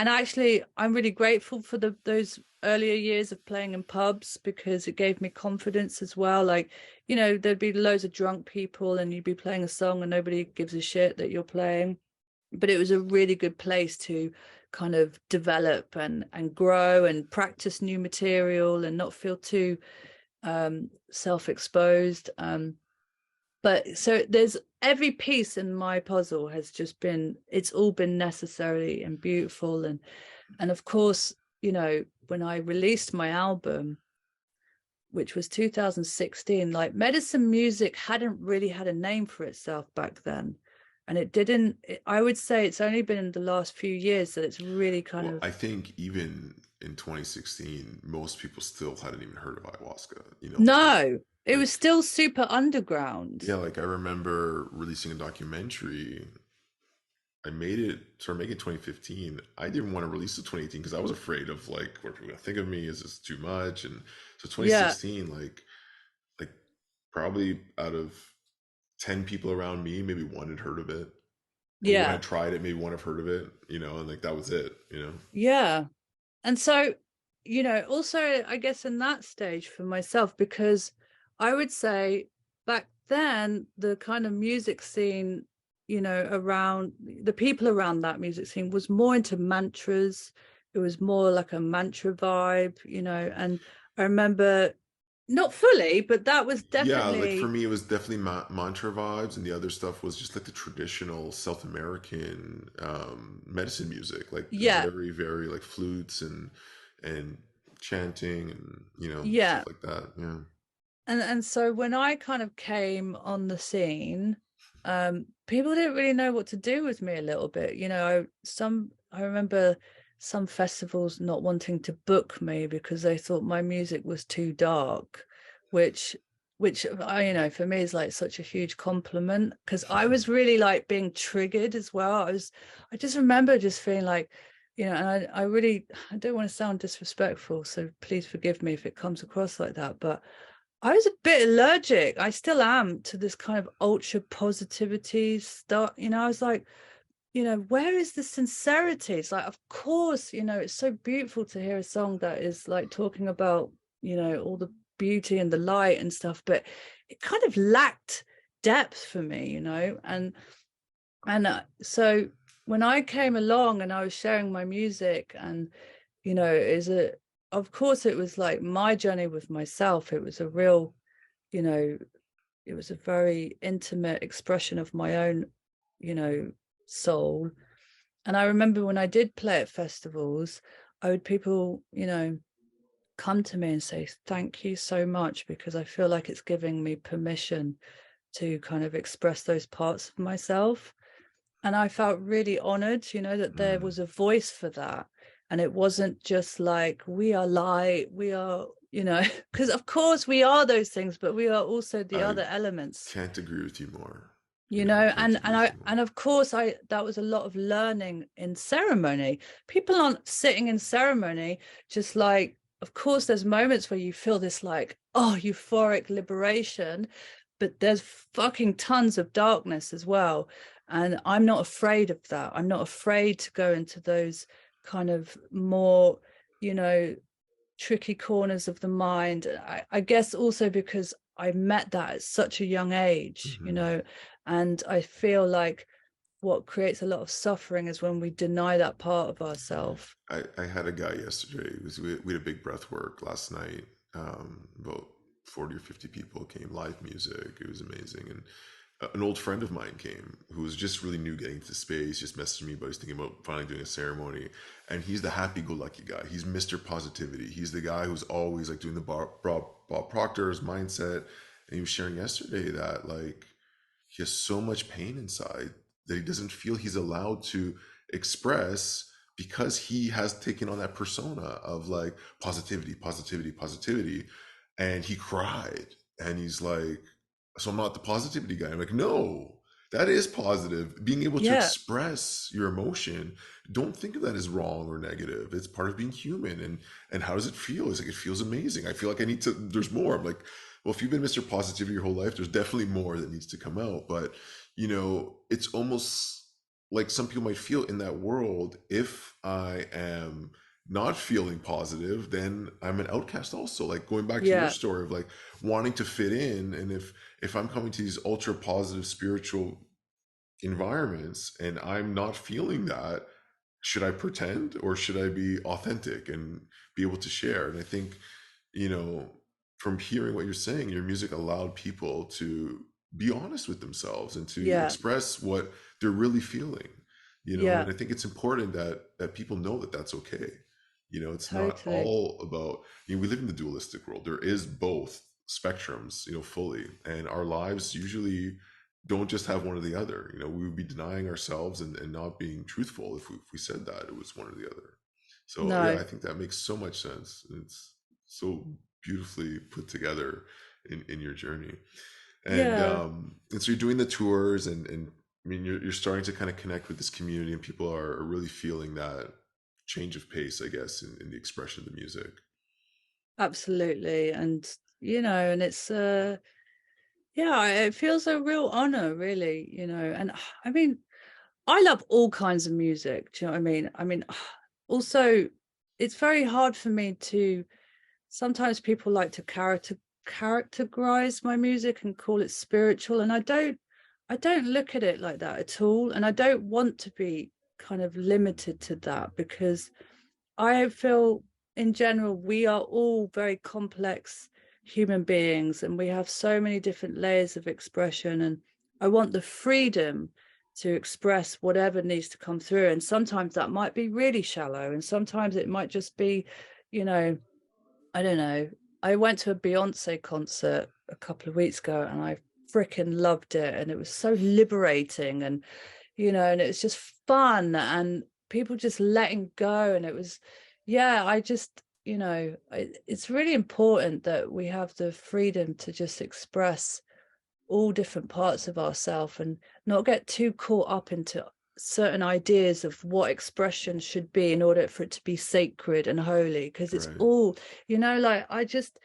actually I'm really grateful for those earlier years of playing in pubs, because it gave me confidence as well. Like, there'd be loads of drunk people and you'd be playing a song and nobody gives a shit that you're playing. But it was a really good place to kind of develop and grow and practice new material and not feel too self-exposed. But so there's, every piece in my puzzle has just been, it's all been necessary and beautiful. And of course, when I released my album, which was 2016, like medicine music hadn't really had a name for itself back then. And it didn't, I would say it's only been in the last few years that it's really kind Well, of. I think even in 2016, most people still hadn't even heard of ayahuasca. No, it Like was still super underground. yeah, like I remember releasing a documentary. I made it, started making it 2015. I didn't want to release it 2018 because I was afraid of like what people are gonna think of me. Is this too much? And so Yeah, 2016, like probably out of 10 people around me, maybe one had heard of it. Or one yeah, had tried it, maybe one had heard of it, and like that was it. yeah. And so, also, I guess in that stage for myself, because I would say back then, the kind of music scene, around the people around that music scene was more into mantras. It was more like a mantra vibe, and I remember, not fully, but that was Yeah, like for definitely. me, it was definitely mantra vibes, and the other stuff was just like the traditional South American medicine music. Like it was Yeah, very, very like flutes and chanting and yeah. stuff like that. Yeah. And so when I kind of came on the scene, people didn't really know what to do with me a little bit. I remember some festivals not wanting to book me because they thought my music was too dark, which for me is like such a huge compliment, because I was really like being triggered as well. I just remember just feeling like, and I don't want to sound disrespectful, so please forgive me if it comes across like that, but I was a bit allergic. I still am to this kind of ultra positivity stuff. I was like, where is the sincerity? It's like, of course, it's so beautiful to hear a song that is like talking about, all the beauty and the light and stuff, but it kind of lacked depth for me, so when I came along and I was sharing my music, and of course it was like my journey with myself. It was a real, you know it was a very intimate expression of my own, soul. And I remember when I did play at festivals, people, come to me and say thank you so much, because I feel like it's giving me permission to kind of express those parts of myself. And I felt really honored, that there Mm. was a voice for that. And it wasn't just like, we are light, we are, because of course we are those things, but we are also the I other elements, can't agree with you more. I can't and agree with you more. of course that was a lot of learning in ceremony. People aren't sitting in ceremony just like, of course there's moments where you feel this like, oh, euphoric liberation, but there's fucking tons of darkness as well. And I'm not afraid of that. I'm not afraid to go into those kind of more, you know tricky corners of the mind. I guess also because I met that at such a young age, you Hmm. know, and I feel like what creates a lot of suffering is when we deny that part of ourselves. I had a guy yesterday. We had a big breath work last night. About 40 or 50 people came, live music. It was amazing. And an old friend of mine came who was just really new getting into space, just messaged me, but he's thinking about finally doing a ceremony. And he's the happy go lucky guy. He's Mr. Positivity. He's the guy who's always like doing the Bob Proctor's mindset. And he was sharing yesterday that like he has so much pain inside that he doesn't feel he's allowed to express because he has taken on that persona of like positivity, positivity, positivity. And he cried and he's like, so I'm not the positivity guy. I'm like, no, that is positive. Being able to Yeah, express your emotion, don't think of that as wrong or negative. It's part of being human. And how does it feel? It's like, it feels amazing. I feel like I need to, there's more. I'm like, well, if you've been Mr. Positivity your whole life, there's definitely more that needs to come out. But, it's almost like some people might feel in that world, if I am not feeling positive, then I'm an outcast also. Like going back to your yeah, story of like wanting to fit in. And if I'm coming to these ultra positive spiritual environments and I'm not feeling that, should I pretend or should I be authentic and be able to share? And I think, you know, from hearing what you're saying, your music allowed people to be honest with themselves and to yeah, express what they're really feeling, yeah, and I think it's important that people know that that's okay. It's not totally. all about, we live in the dualistic world. There is both spectrums, fully, and our lives usually don't just have one or the other. We would be denying ourselves and not being truthful if we said that it was one or the other. So yeah, No, I think that makes so much sense. It's so beautifully put together in your journey. yeah, And so you're doing the tours, and I mean you're starting to kind of connect with this community, and people are really feeling that change of pace, I guess, in the expression of the music. absolutely. And, and it's, yeah, it feels a real honor, really, and I mean, I love all kinds of music. Do you know what I mean? I mean, also, it's very hard for me to. Sometimes people like to characterize my music and call it spiritual, and I don't look at it like that at all, and I don't want to be kind of limited to that, because I feel in general we are all very complex human beings, and we have so many different layers of expression, and I want the freedom to express whatever needs to come through. And sometimes that might be really shallow, and sometimes it might just be, you know I don't know. I went to a Beyonce concert a couple of weeks ago, and I freaking loved it. And it was so liberating, and, and it was just fun, and people just letting go. And it was, yeah, I just, it's really important that we have the freedom to just express all different parts of ourselves, and not get too caught up into certain ideas of what expression should be in order for it to be sacred and holy, because it's Right. all, like, I just,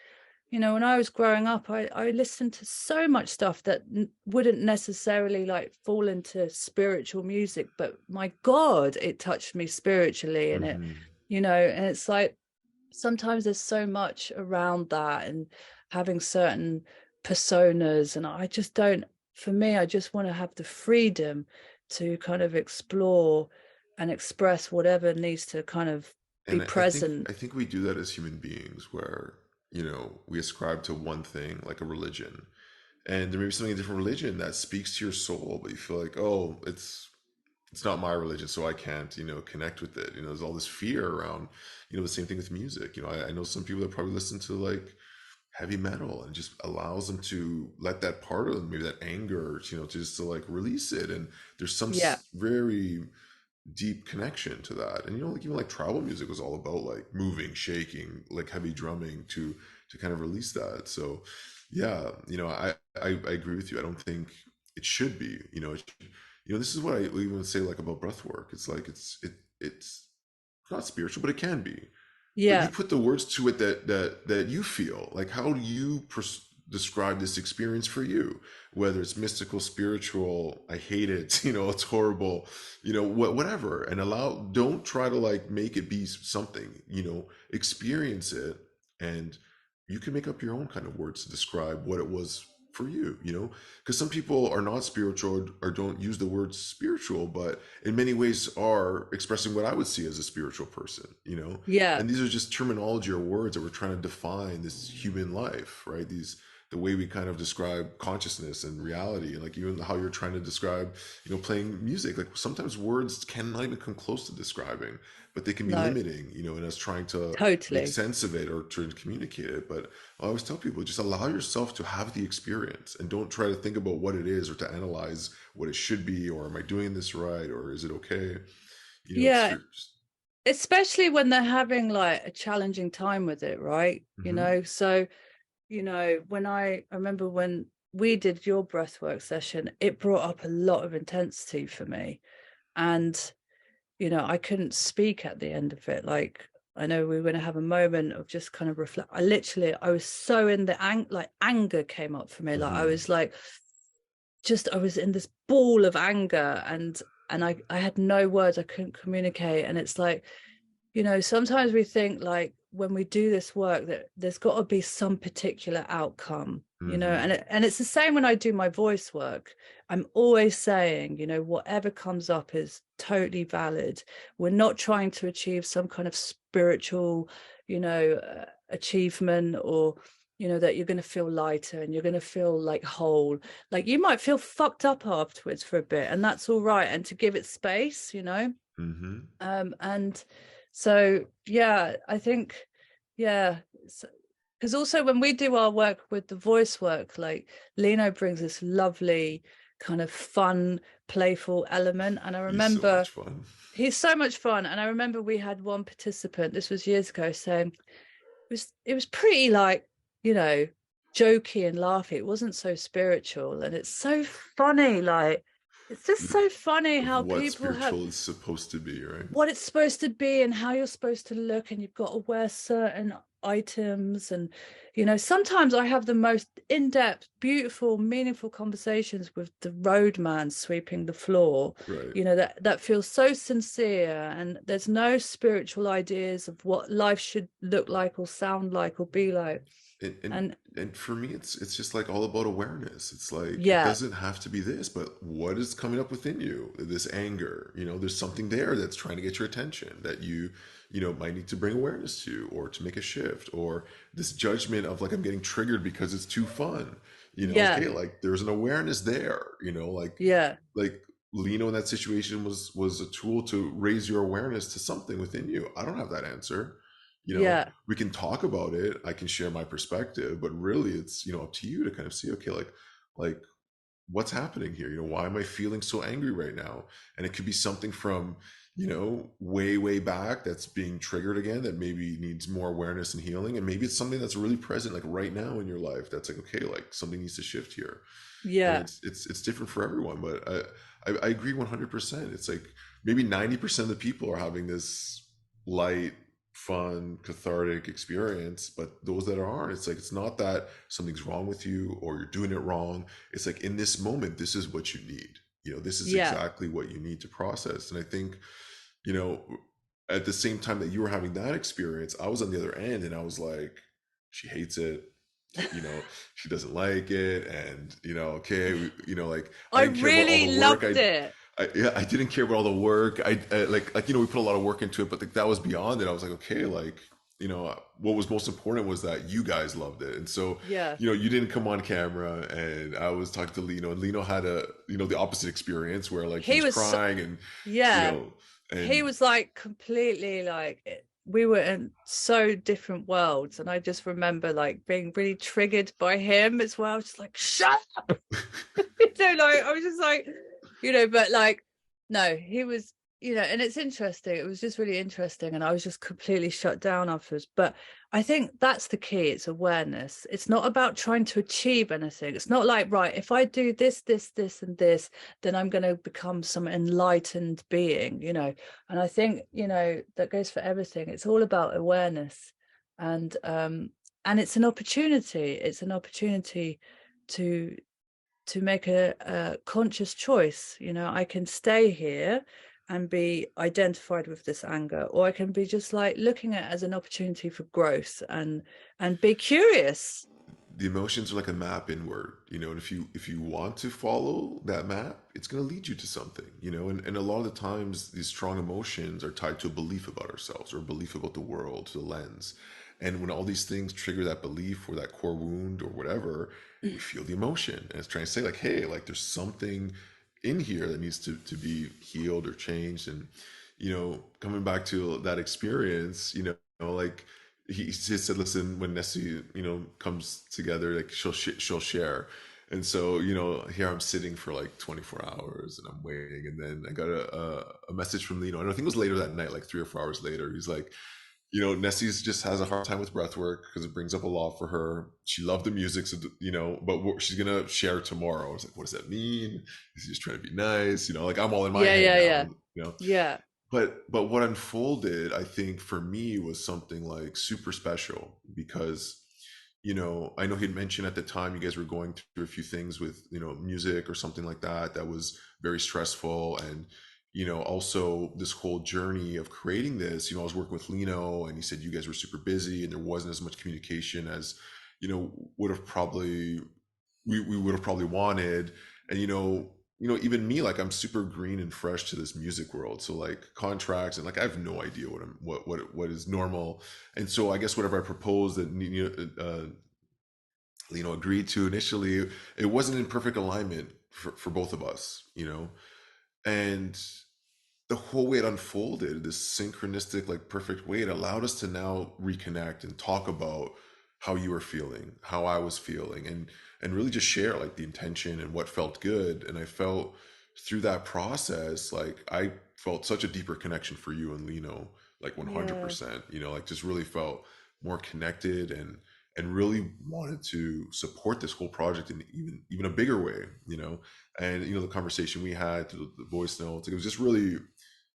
when I was growing up, I listened to so much stuff that wouldn't necessarily like fall into spiritual music, but my God, it touched me spiritually. And it, Hmm. and it's like, sometimes there's so much around that, and having certain personas, and I just don't, for me, I just want to have the freedom to kind of explore and express whatever needs to kind of be And I think present. I think we do that as human beings, where we ascribe to one thing like a religion, and there may be something in a different religion that speaks to your soul, but you feel like, oh, it's not my religion, so I can't, connect with it. There's all this fear around, the same thing with music. I know some people that probably listen to like heavy metal and just allows them to let that part of them, maybe that anger, to just to like release it. And there's some Yeah, very deep connection to that. And like even like tribal music was all about like moving, shaking, like heavy drumming to kind of release that. So yeah, I agree with you. I don't think it should be. This is what I even say like about breath work. It's like it's not spiritual, but it can be. But you yeah, put the words to it that you feel. Like, how do you describe this experience for you? Whether it's mystical, spiritual, I hate it, it's horrible, whatever. And don't try to like make it be something, experience it, and you can make up your own kind of words to describe what it was for you, you know, because some people are not spiritual or don't use the word spiritual, but in many ways are expressing what I would see as a spiritual person, you know. Yeah, And these are just terminology or words that we're trying to define this human life, right? These, the way we kind of describe consciousness and reality, like even how you're trying to describe, you know, playing music. Like sometimes words cannot even come close to describing, but they can be no, limiting, you know, in us trying to make totally. sense of it or to communicate it. But I always tell people, just allow yourself to have the experience and don't try to think about what it is or to analyze what it should be, or am I doing this right, or is it okay? You know, it's Yeah, just, especially when they're having like a challenging time with it, right? mm-hmm, So, when I remember when we did your breathwork session, it brought up a lot of intensity for me. And, I couldn't speak at the end of it. Like, I know we were going to have a moment of just kind of reflect. I was so in the anger came up for me. Like, I mm-hmm, was like, I was in this ball of anger, and I had no words. I couldn't communicate. And it's like, sometimes we think like when we do this work that there's got to be some particular outcome, mm-hmm, and it's the same when I do my voice work. I'm always saying, whatever comes up is totally valid. We're not trying to achieve some kind of spiritual, achievement, or that you're going to feel lighter and you're going to feel like whole. Like, you might feel fucked up afterwards for a bit, and that's all right. And to give it space. mm-hmm. And so, yeah, I think, yeah, because also when we do our work with the voice work, like, Lino brings this lovely kind of fun, playful element. And I He's so remember much fun. he's so much fun. And I remember we had one participant, this was years ago, saying it was pretty, like, you know jokey and laughy. It wasn't so spiritual. And it's so funny, like, it's just so funny Of how what people have spiritual is supposed to be, right? what it's supposed to be and how you're supposed to look, and you've got to wear certain items. And sometimes I have the most in-depth, beautiful, meaningful conversations with the roadman sweeping the floor, Right. that feels so sincere, and there's no spiritual ideas of what life should look like or sound like or be like. and and And and for me, it's just like all about awareness. It's like it yeah, doesn't have to be this, but what is coming up within you? This anger, you know, there's something there that's trying to get your attention that you know, might need to bring awareness to, or to make a shift, or this judgment of like, I'm getting triggered because it's too fun. You know, yeah, okay, like there's an awareness there, you know, yeah, like Lino in that situation was a tool to raise your awareness to something within you. I don't have that answer. You know, yeah, we can talk about it. I can share my perspective, but really it's, you know, up to you to kind of see, okay, like what's happening here? You know, why am I feeling so angry right now? And it could be something from, you know, way back that's being triggered again that maybe needs more awareness and healing. And maybe it's something that's really present, like right now in your life. That's like, okay, like something needs to shift here. And yeah, it's different for everyone, but I agree 100%. It's like maybe 90% of the people are having this light, fun, cathartic experience, but those that aren't, it's like it's not that something's wrong with you or you're doing it wrong. It's like in this moment, this is what you need. You know, this is yeah. exactly what you need to process. And I think, you know, at the same time that you were having that experience, I was on the other end and I was like, she hates it, you know, she doesn't like it, and you know, okay, you know, like I I didn't care about all really the work. loved it. Yeah, I didn't care about all the work. I like you know, we put a lot of work into it, but like that was beyond it. I was like, okay, like you know, what was most important was that you guys loved it, and so Yeah, you know, you didn't come on camera, and I was talking to Lino, and Lino had a you know the opposite experience where like he he was was so, crying, and you yeah, know, he and was like completely like we were in so different worlds. And I just remember like being really triggered by him as well, just like, shut up. Like, I was just like, but like, no, he was, and it's interesting. It was just really interesting. And I was just completely shut down afterwards. But I think that's the key. It's awareness. It's not about trying to achieve anything. It's not like, right, if I do this, and this, then I'm going to become some enlightened being. And I think, that goes for everything. It's all about awareness. And it's an opportunity. It's an opportunity to make a conscious choice. I can stay here and be identified with this anger, or I can be just like looking at it as an opportunity for growth and be curious. The emotions are like a map inward, and if you want to follow that map, it's going to lead you to something, and a lot of the times these strong emotions are tied to a belief about ourselves or a belief about the world, to the lens. And when all these things trigger that belief or that core wound or whatever, we feel the emotion, and it's trying to say like, hey, like there's something in here that needs to be healed or changed. And coming back to that experience, like he just said, listen, when Nessie, comes together, like she'll share. And so, here I'm sitting for like 24 hours and I'm waiting. And then I got a message from Lino. And I think it was later that night, like 3 or 4 hours later. He's like, Nessie's just has a hard time with breath work because it brings up a lot for her. She loved the music, so, but she's going to share tomorrow. I was like, what does that mean? Is he just trying to be nice? Like I'm all in my Yeah, head yeah, now, yeah, yeah, but what unfolded, I think, for me was something like super special because, I know he'd mentioned at the time you guys were going through a few things with, music or something like that was very stressful. And, also this whole journey of creating this, I was working with Lino and he said you guys were super busy and there wasn't as much communication as, would have probably, we would have probably wanted. And, even me, like I'm super green and fresh to this music world. So like contracts and like I have no idea what is normal. And so I guess whatever I proposed that agreed to initially, it wasn't in perfect alignment for both of us, and the whole way it unfolded, this synchronistic, like perfect way, it allowed us to now reconnect and talk about how you were feeling, how I was feeling, and really just share like the intention and what felt good. And I felt through that process, like I felt such a deeper connection for you and Lino, like yeah, 100%, like just really felt more connected and really wanted to support this whole project in even a bigger way, and the conversation we had through the voice notes, it was just really, it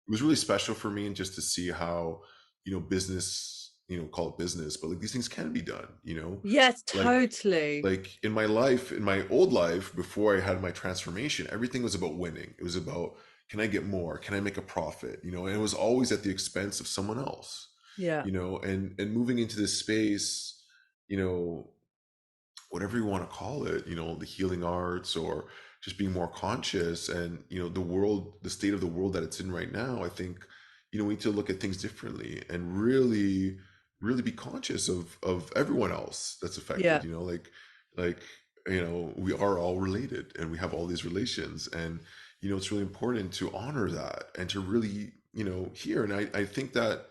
was really special for me, and just to see how business, call it business, but like these things can be done, yes, like totally. in my life, in my old life before I had my transformation, everything was about winning. It was about, can I get more, can I make a profit, and it was always at the expense of someone else, Yeah, and moving into this space, you know whatever you want to call it, the healing arts or just being more conscious, and the world, the state of the world that it's in right now, I think we need to look at things differently and really really be conscious of everyone else that's affected, yeah, like we are all related and we have all these relations, and it's really important to honor that and to really hear. And I think that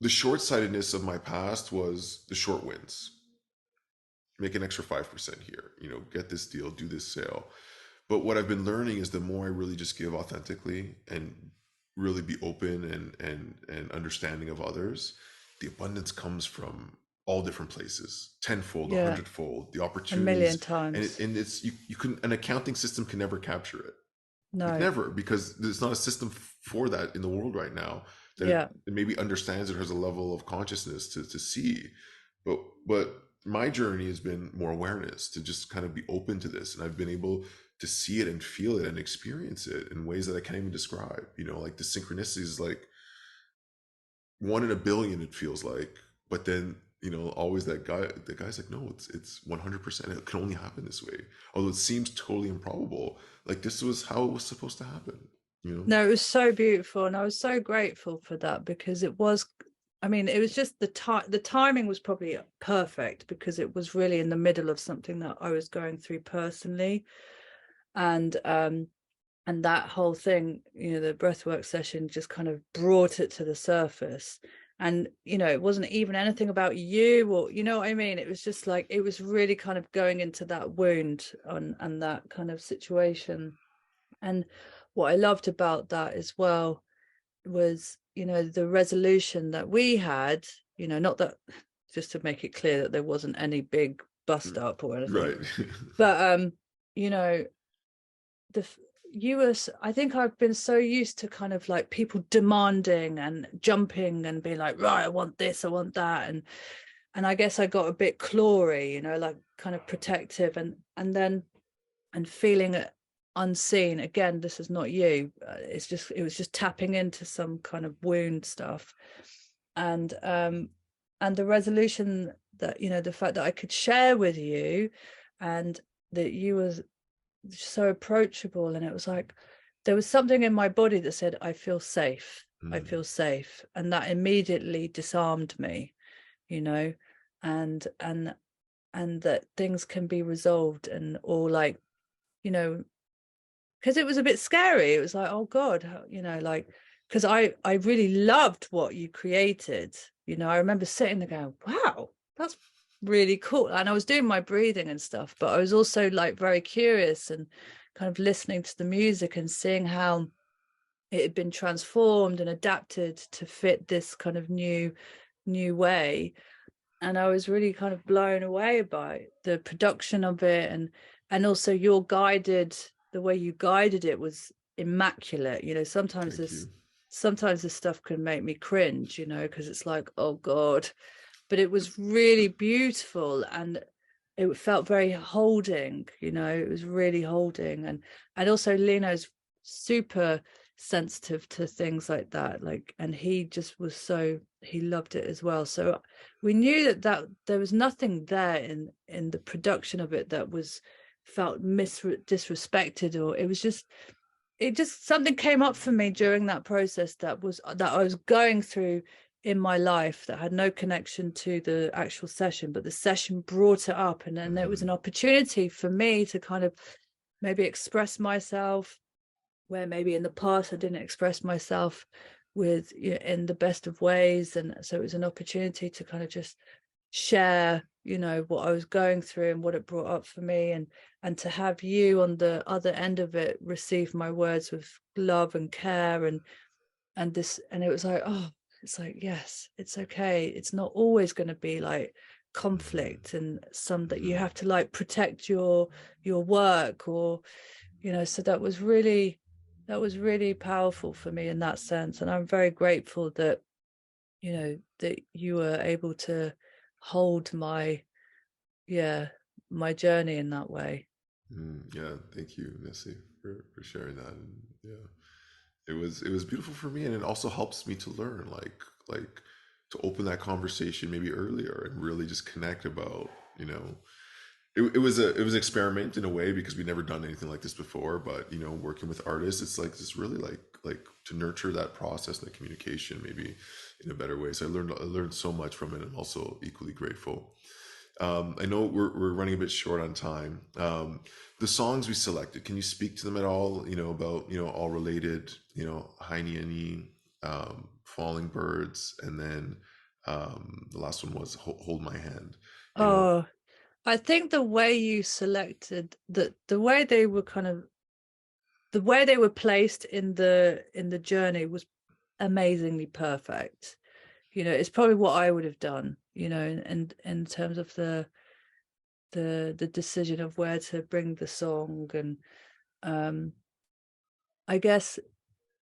the short-sightedness of my past was the short wins, make an extra 5% here, get this deal, do this sale. But what I've been learning is the more I really just give authentically and really be open and understanding of others, the abundance comes from all different places, tenfold, a yeah, hundredfold, the a million opportunities. And times. it's you can, an accounting system can never capture it, like No, never, because there's not a system for that in the world right now that yeah, it maybe understands or has a level of consciousness to see. But my journey has been more awareness, to just kind of be open to this, and I've been able to see it and feel it and experience it in ways that I can't even describe. Like the synchronicities, like 1 in a billion, it feels like. But then always the guy's like, no, it's 100%, it can only happen this way, although it seems totally improbable. Like this was how it was supposed to happen. no, it was so beautiful, and I was so grateful for that, because it was, I mean, it was just the timing was probably perfect, because it was really in the middle of something that I was going through personally. And that whole thing, the breathwork session just kind of brought it to the surface. And it wasn't even anything about you, or what I mean, it was just like, it was really kind of going into that wound and that kind of situation. And what I loved about that as well was, the resolution that we had, not that, just to make it clear that there wasn't any big bust up or anything, Right. but you know the I think I've been so used to kind of like people demanding and jumping and being like, right, I want this, I want that, and I guess I got a bit clawy, like kind of protective, and then and feeling unseen. Again, this is not you. It was just tapping into some kind of wound stuff. And the resolution that, you know, the fact that I could share with you, and that you were so approachable, and it was like there was something in my body that said, I feel safe. I feel safe. And that immediately disarmed me, you know, and that things can be resolved, and or like, you know, because it was a bit scary. It was like, oh God, you know, like, because I really loved what you created. You know, I remember sitting there going, wow, that's really cool. And I was doing my breathing and stuff, but I was also like very curious and kind of listening to the music and seeing how it had been transformed and adapted to fit this kind of new way. And I was really kind of blown away by the production of it, and also the way you guided it was immaculate. You know, Thank you. sometimes this stuff can make me cringe, you know, because it's like, oh God, but it was really beautiful, and it felt very holding, you know, it was really holding. And also Lino's super sensitive to things like that, like, and he just was so, he loved it as well. So we knew that there was nothing there in the production of it that was felt disrespected, or it was just, it just, something came up for me during that process that I was going through in my life that had no connection to the actual session, but the session brought it up, and then there was an opportunity for me to kind of maybe express myself where maybe in the past I didn't express myself with, you know, in the best of ways. And so it was an opportunity to kind of just share, you know, what I was going through and what it brought up for me, and to have you on the other end of it receive my words with love and care, and this, and it was like, oh, it's like, yes, it's okay, it's not always going to be like conflict and some that you have to like protect your work, or, you know. So that was really powerful for me in that sense, and I'm very grateful that, you know, that you were able to hold my journey in that way. Yeah, thank you, Nessie, for sharing that. And yeah, it was beautiful for me, and it also helps me to learn, like to open that conversation maybe earlier and really just connect about, you know, it was an experiment in a way because we'd never done anything like this before. But you know, working with artists, it's like this really like to nurture that process and that communication maybe in a better way. So I learned so much from it. I'm also equally grateful. I know we're running a bit short on time. The songs we selected, can you speak to them at all? You know, about, you know, all related, you know, Heine and Falling Birds, and then the last one was Hold My Hand. You know, Oh, I think the way you selected the way they were kind of, the way they were placed in the journey was amazingly perfect. You know, it's probably what I would have done, you know, and in terms of the decision of where to bring the song. And I guess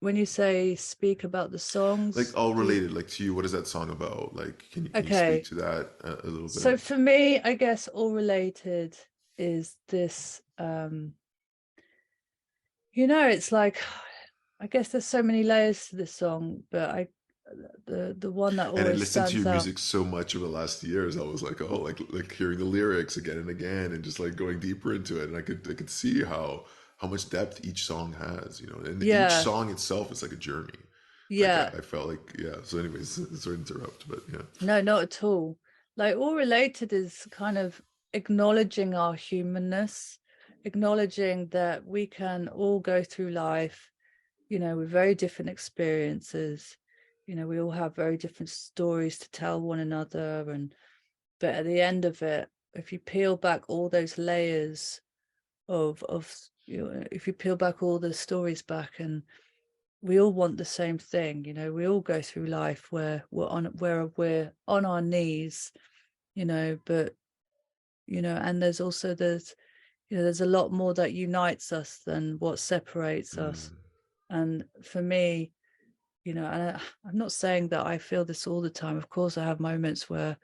when you say speak about the like songs, all do you, related, like to you, what is that song about? Like, can you speak okay. to that a little So bit? for me, I guess all related is this, you know, it's like, I guess there's so many layers to this song, but the one that And I always listened to stands your out. music so much over the last years. I was like, oh, like hearing the lyrics again and again, and just like going deeper into it. And I could see how much depth each song has, you know. And each Yeah, song itself is like a journey. Like yeah. I felt like, yeah. So, anyways, sorry to interrupt, but yeah. No, not at all. Like all related is kind of acknowledging our humanness, acknowledging that we can all go through life, you know, with very different experiences. You know, we all have very different stories to tell one another. And but at the end of it, if you peel back all those layers of you know, if you peel back all the stories back, and we all want the same thing, you know, we all go through life where we're on our knees, you know, but, you know, and there's you know, there's a lot more that unites us than what separates us. Mm, And for me, you know, and I'm not saying that I feel this all the time. Of course I have moments where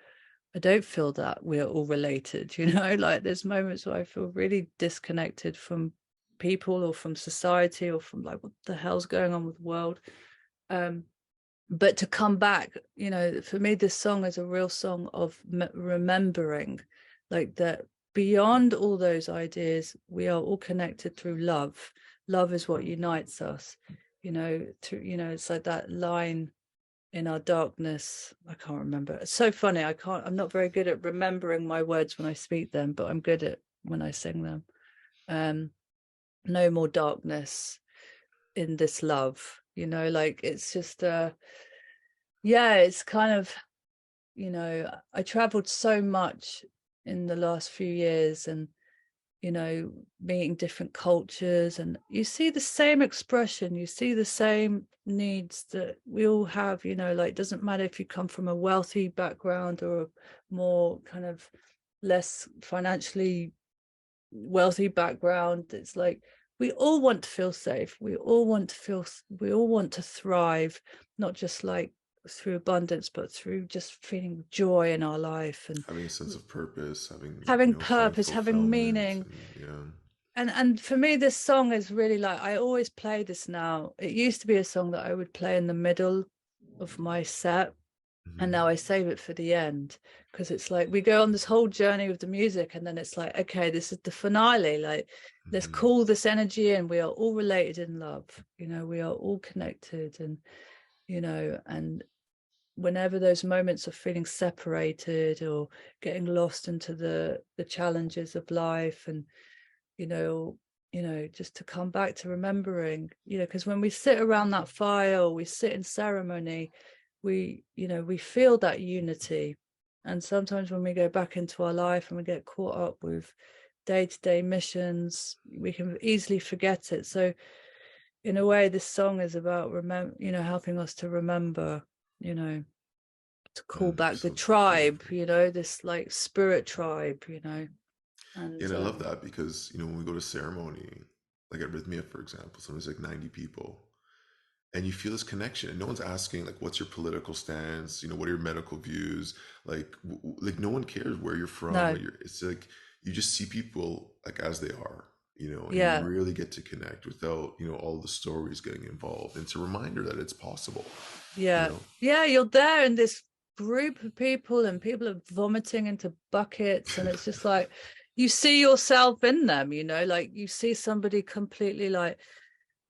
I don't feel that we're all related, you know, like there's moments where I feel really disconnected from people or from society or from like what the hell's going on with the world. But to come back, for me, this song is a real song of remembering, like, that beyond all those ideas, we are all connected through love. Love is what unites us, it's like that line in our darkness. I can't remember. It's so funny. I'm not very good at remembering my words when I speak them, but I'm good at when I sing them. No more darkness in this love, like, it's just it's kind of, I traveled so much in the last few years, and meeting different cultures, and you see the same expression, you see the same needs that we all have, like, it doesn't matter if you come from a wealthy background or a more kind of less financially wealthy background. It's like we all want to feel safe, we all want to thrive, not just like through abundance, but through just feeling joy in our life, and Having a sense of purpose, having find purpose, having fulfillment, meaning. and yeah. And for me, this song is really like, I always play this now. It used to be a song that I would play in the middle of my set, and now I save it for the end, because it's like we go on this whole journey with the music, and then it's like, okay, this is the finale, like, let's call this energy in. We are all related in love, we are all connected, and and whenever those moments of feeling separated or getting lost into the challenges of life, and just to come back to remembering, because when we sit around that fire, or we sit in ceremony, we feel that unity. And sometimes when we go back into our life and we get caught up with day-to-day missions, we can easily forget it. So in a way, this song is about helping us to remember, to call back the So tribe, beautiful. this like spirit tribe, Yeah, and and I love that because when we go to ceremony, like at Rhythmia, for example, sometimes like 90 people, and you feel this connection, and no one's asking like, "What's your political stance? What are your medical views?" Like, like no one cares where you're from. no, It's like you just see people like as they are, and you yeah, really get to connect without all the stories getting involved. And it's a reminder that it's possible. You yeah, know, yeah, you're there in this group of people, and people are vomiting into buckets, and it's just like you see yourself in them, like you see somebody completely like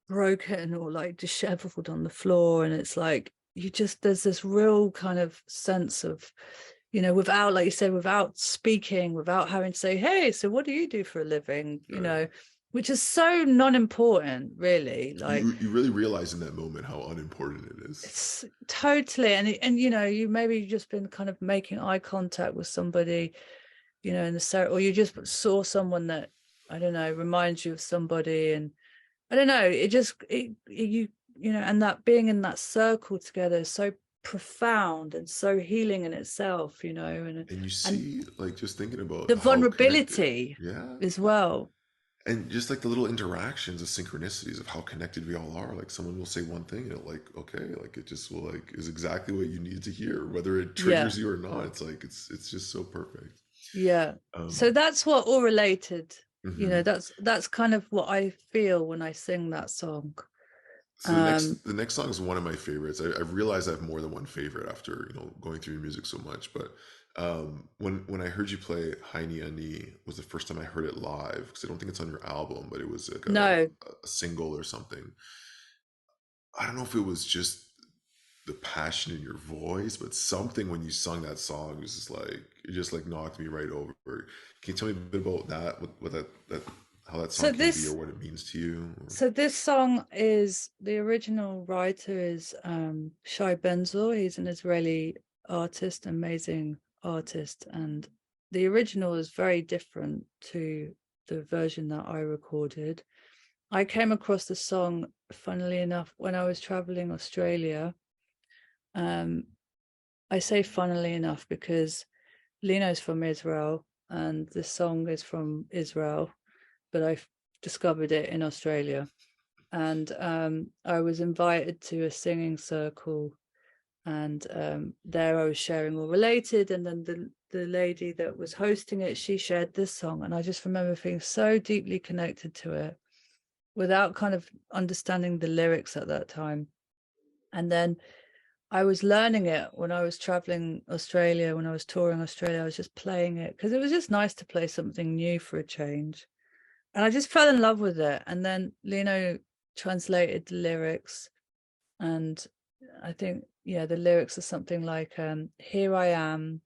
broken or like disheveled on the floor, and it's like there's this real kind of sense of, without, like you said, without speaking, without having to say, hey, so what do you do for a living, right? which is so non-important, really. Like, You really realize in that moment how unimportant it is. it's totally, and you maybe just been kind of making eye contact with somebody, in the set, or you just saw someone that, I don't know, reminds you of somebody, and I don't know, and that being in that circle together is so profound and so healing in itself, And you and see, like, just thinking about the how connected, vulnerability yeah, as well. and just like the little interactions, the synchronicities of how connected we all are. Like, someone will say one thing, and like, okay, like it just will like is exactly what you needed to hear, whether it Yeah, triggers you or not. It's like it's just so perfect. yeah. So Um, that's what all related, mhm. that's kind of what I feel when I sing that song. So um the next song is one of my favorites. I've realized I have more than one favorite after going through your music so much. But when I heard you play Heini Ani was the first time I heard it live because I don't think it's on your album, but it was like no, a single or something. I don't know if it was just the passion in your voice, but something when you sung that song was just like it just like knocked me right over. Can you tell me a bit about that? What that how that so song came to be or this what it means to you? Or... so this song is, the original writer is Shai Benzel. He's an Israeli artist, amazing artist, and the original is very different to the version that I recorded. I came across the song, funnily enough, when I was traveling Australia. um I say funnily enough because Lino's from Israel and this song is from Israel, but I discovered it in Australia. And I was invited to a singing circle, and there I was sharing all related, and then the lady that was hosting it, she shared this song, and I just remember feeling so deeply connected to it. without kind of understanding the lyrics at that time. And then I was learning it when I was traveling Australia, when I was touring Australia. I was just playing it because it was just nice to play something new for a change. And I just fell in love with it. And then Lino translated the lyrics, and I think, yeah, the lyrics are something like, here I am,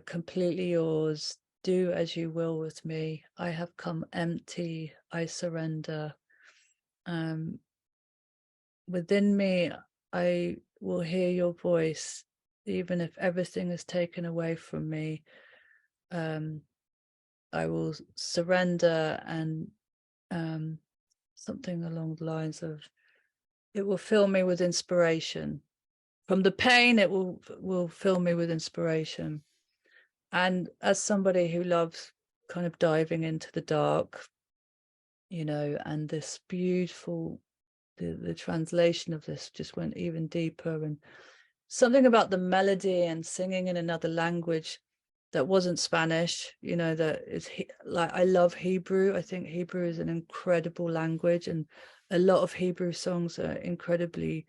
completely yours, do as you will with me. I have come empty, I surrender. Um, within me, I will hear your voice, even if everything is taken away from me. I will surrender, and something along the lines of, it will fill me with inspiration. From the pain, it will fill me with inspiration. And as somebody who loves kind of diving into the dark, and this beautiful, the translation of this just went even deeper, and something about the melody and singing in another language that wasn't Spanish, that is like, I love Hebrew. I think Hebrew is an incredible language, and a lot of Hebrew songs are incredibly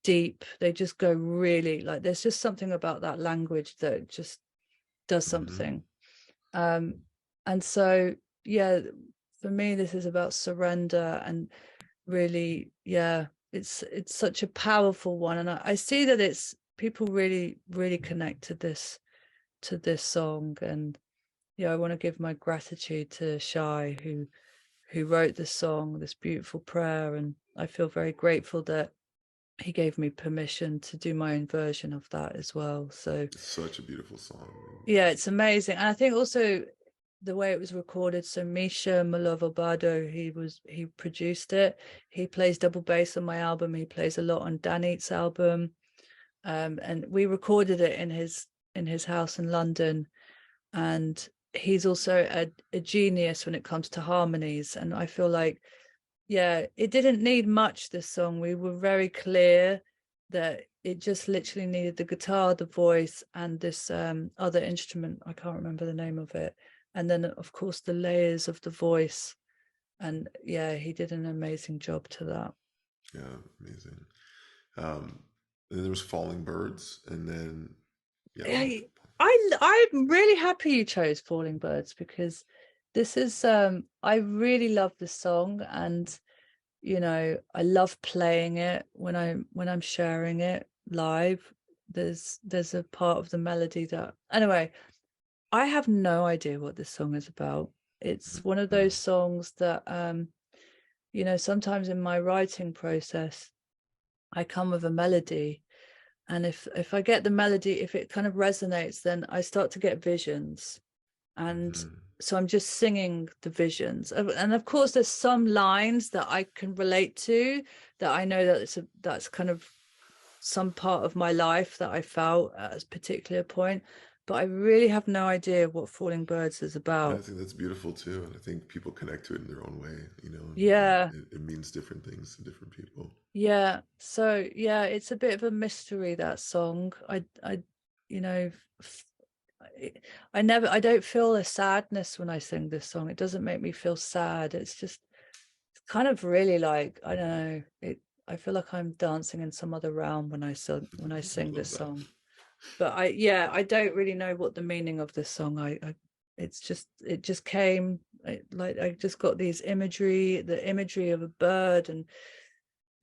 deep. They just go really, like, there's just something about that language that just does Mm-hmm. something. And so, yeah, for me, this is about surrender, and really, yeah, it's such a powerful one. And I see that it's people really, really connect to this song. And yeah, I want to give my gratitude to Shai, who wrote this song, this beautiful prayer. And I feel very grateful that he gave me permission to do my own version of that as well. So It's such a beautiful song. yeah, it's amazing. And I think also the way it was recorded. So Misha Malovobado, he produced it. He plays double bass on my album. He plays a lot on Dan Eat's album. And we recorded it in his house in London. And he's also a genius when it comes to harmonies. And I feel like, yeah, it didn't need much, this song. We were very clear that it just literally needed the guitar, the voice, and this other instrument. I can't remember the name of it. And then, of course, the layers of the voice. And yeah, he did an amazing job to that. Yeah, amazing. Um, and then there was Falling Birds, and then yeah, I'll go. I'm really happy you chose Falling Birds, because this is I really love this song. And I love playing it when I'm sharing it live. There's a part of the melody that, anyway, I have no idea what this song is about. It's one of those songs that sometimes in my writing process I come with a melody, and if I get the melody, if it kind of resonates, then I start to get visions. And Mm-hmm. so I'm just singing the visions. And of course there's some lines that I can relate to, that I know that that's kind of some part of my life that I felt at a particular point, but I really have no idea what Falling Birds is I about. think that's beautiful too, and I think people connect to it in their own way. And Yeah. it means different things to different people. Yeah, so yeah, it's a bit of a mystery, that song. You know, f- I don't feel a sadness when I sing this song. It doesn't make me feel sad. It's just kind of really like, I don't know. I feel like I'm dancing in some other realm when I sing Love this that. song. But I don't really know what the meaning of this song. It just came, like I just got the imagery of a bird. And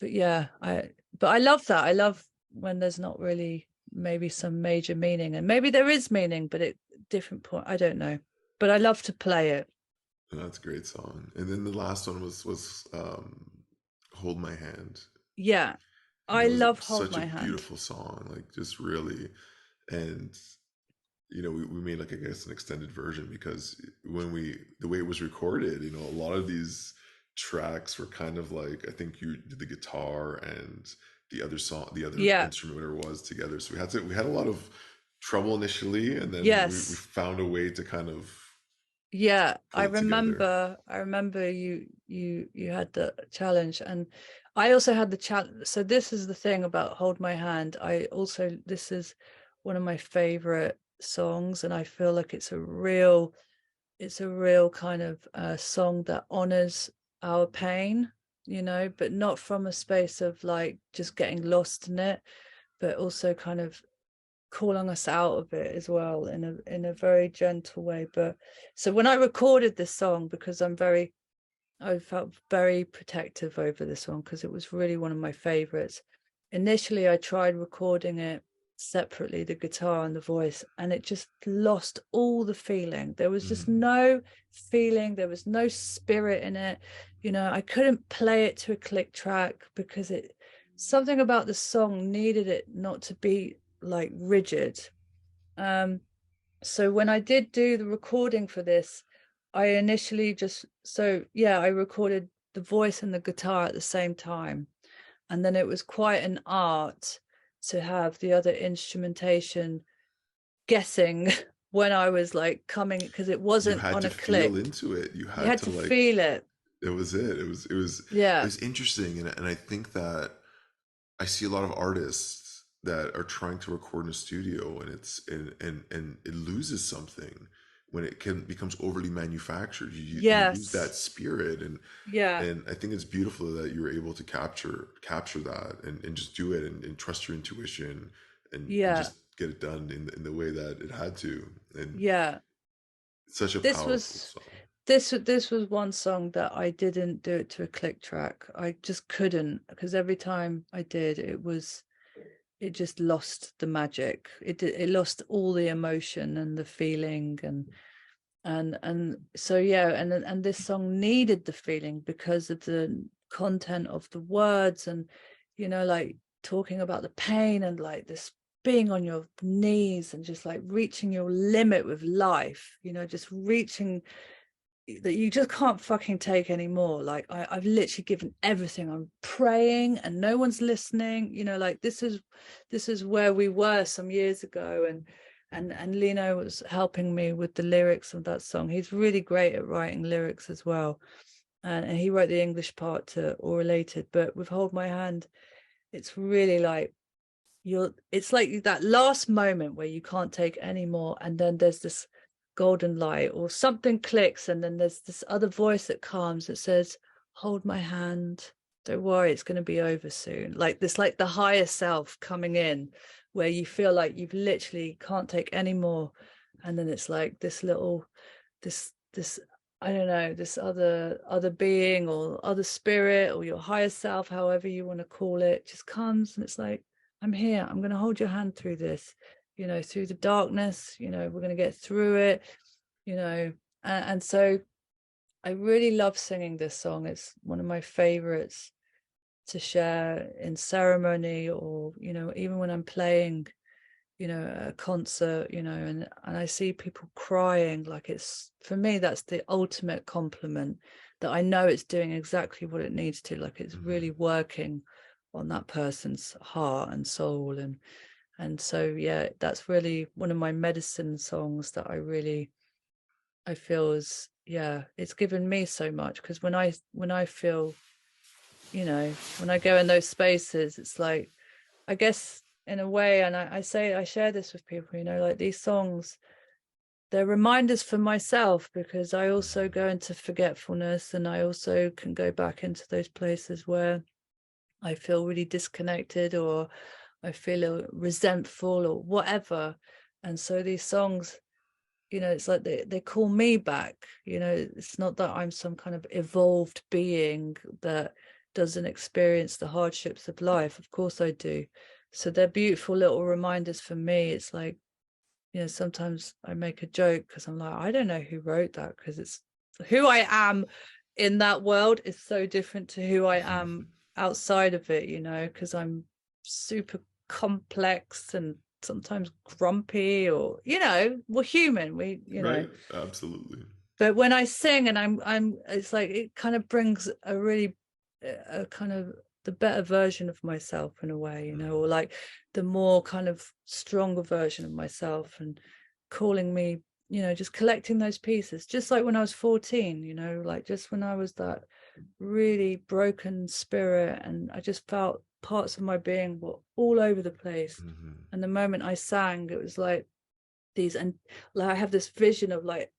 but yeah, but I love that. I love when there's not really maybe some major meaning, and maybe there is meaning, but at different point, I don't know. But I love to play it. That's a great song. And then the last one was Hold My Hand. Yeah, And I it was love Hold such a My Hand. beautiful song, like just really. And we made like, I guess, an extended version because the way it was recorded, a lot of these tracks were kind of like, I think you did the guitar and the other Yeah. instrument, whatever it was, together. So we had a lot of trouble initially, and then we Yes. found a way to kind of Yeah, pull it together. I remember you had the challenge, and I also had the challenge. So this is the thing about Hold My Hand. This is one of my favorite songs, and I feel like it's a real kind of song that honors our pain, but not from a space of like just getting lost in it, but also kind of calling us out of it as well in a very gentle way. But so when I recorded this song, because I felt very protective over this one because it was really one of my favorites. Initially, I tried recording it separately, the guitar and the voice, and it just lost all the feeling. There was just no feeling. There was no spirit in it. I couldn't play it to a click track because something about the song needed it not to be like rigid. So when I did do the recording for this, I initially I recorded the voice and the guitar at the same time. And then it was quite an art to have the other instrumentation guessing when I was like coming, because it You wasn't had on to a feel click. into it. You You had had to to like, feel it. it was it. It Yeah. was interesting, and I think that I see a lot of artists that are trying to record in a studio, and and it loses something when it can becomes overly manufactured. You lose that Yes. spirit, Yeah. and I think it's beautiful that you were able to capture that and just do it and trust your intuition and Yeah. just get it done in the way that it had to. And Yeah. it's such a This powerful was song. this was one song that I didn't do it to a click track. I just couldn't, because every time I did, it just lost the magic. It lost all the emotion and the feeling, and so yeah, and this song needed the feeling because of the content of the words, and like talking about the pain and like this being on your knees and just like reaching your limit with life, just reaching that you just can't fucking take anymore. Like I've literally given everything. I'm praying and no one's listening. Like this is where we were some years ago, and Lino was helping me with the lyrics of that song. He's really great at writing lyrics as well, and he wrote the English part to All Related. But with Hold My Hand, it's really like it's like that last moment where you can't take any more, and then there's this golden light or something clicks, and then there's this other voice that comes that says, hold my hand, don't worry, it's going to be over soon. Like this, like the higher self coming in, where you feel like you've literally can't take any more, and then it's like this I don't know, this other being or other spirit or your higher self, however you want to call it, just comes, and it's like, I'm here. I'm going to hold your hand through this, through the darkness, we're going to get through it, and so I really love singing this song. It's one of my favorites to share in ceremony, or, even when I'm playing, a concert, and I see people crying, like it's, for me, that's the ultimate compliment, that I know it's doing exactly what it needs to, like it's really working on that person's heart and soul. And so yeah, that's really one of my medicine songs that I feel is, yeah, it's given me so much, because when I feel, when I go in those spaces, it's like, I guess in a way, and I share this with people, like these songs, they're reminders for myself, because I also go into forgetfulness, and I also can go back into those places where I feel really disconnected, or I feel resentful or whatever. And so these songs, it's like they call me back. It's not that I'm some kind of evolved being that doesn't experience the hardships of life. Of course I do. So they're beautiful little reminders for me. It's like, sometimes I make a joke because I'm like, I don't know who wrote that, because it's who I am in that world is so different to who I am outside of it, because I'm super complex and sometimes grumpy, or we're human, Right? Absolutely. but when I sing and I'm it's like it kind of brings a kind of the better version of myself in a way, or like the more kind of stronger version of myself, and calling me, just collecting those pieces, just like when I was 14, like just when I was that really broken spirit, and I just felt parts of my being were all over the place. And the moment I sang, it was like these, and like I have this vision of like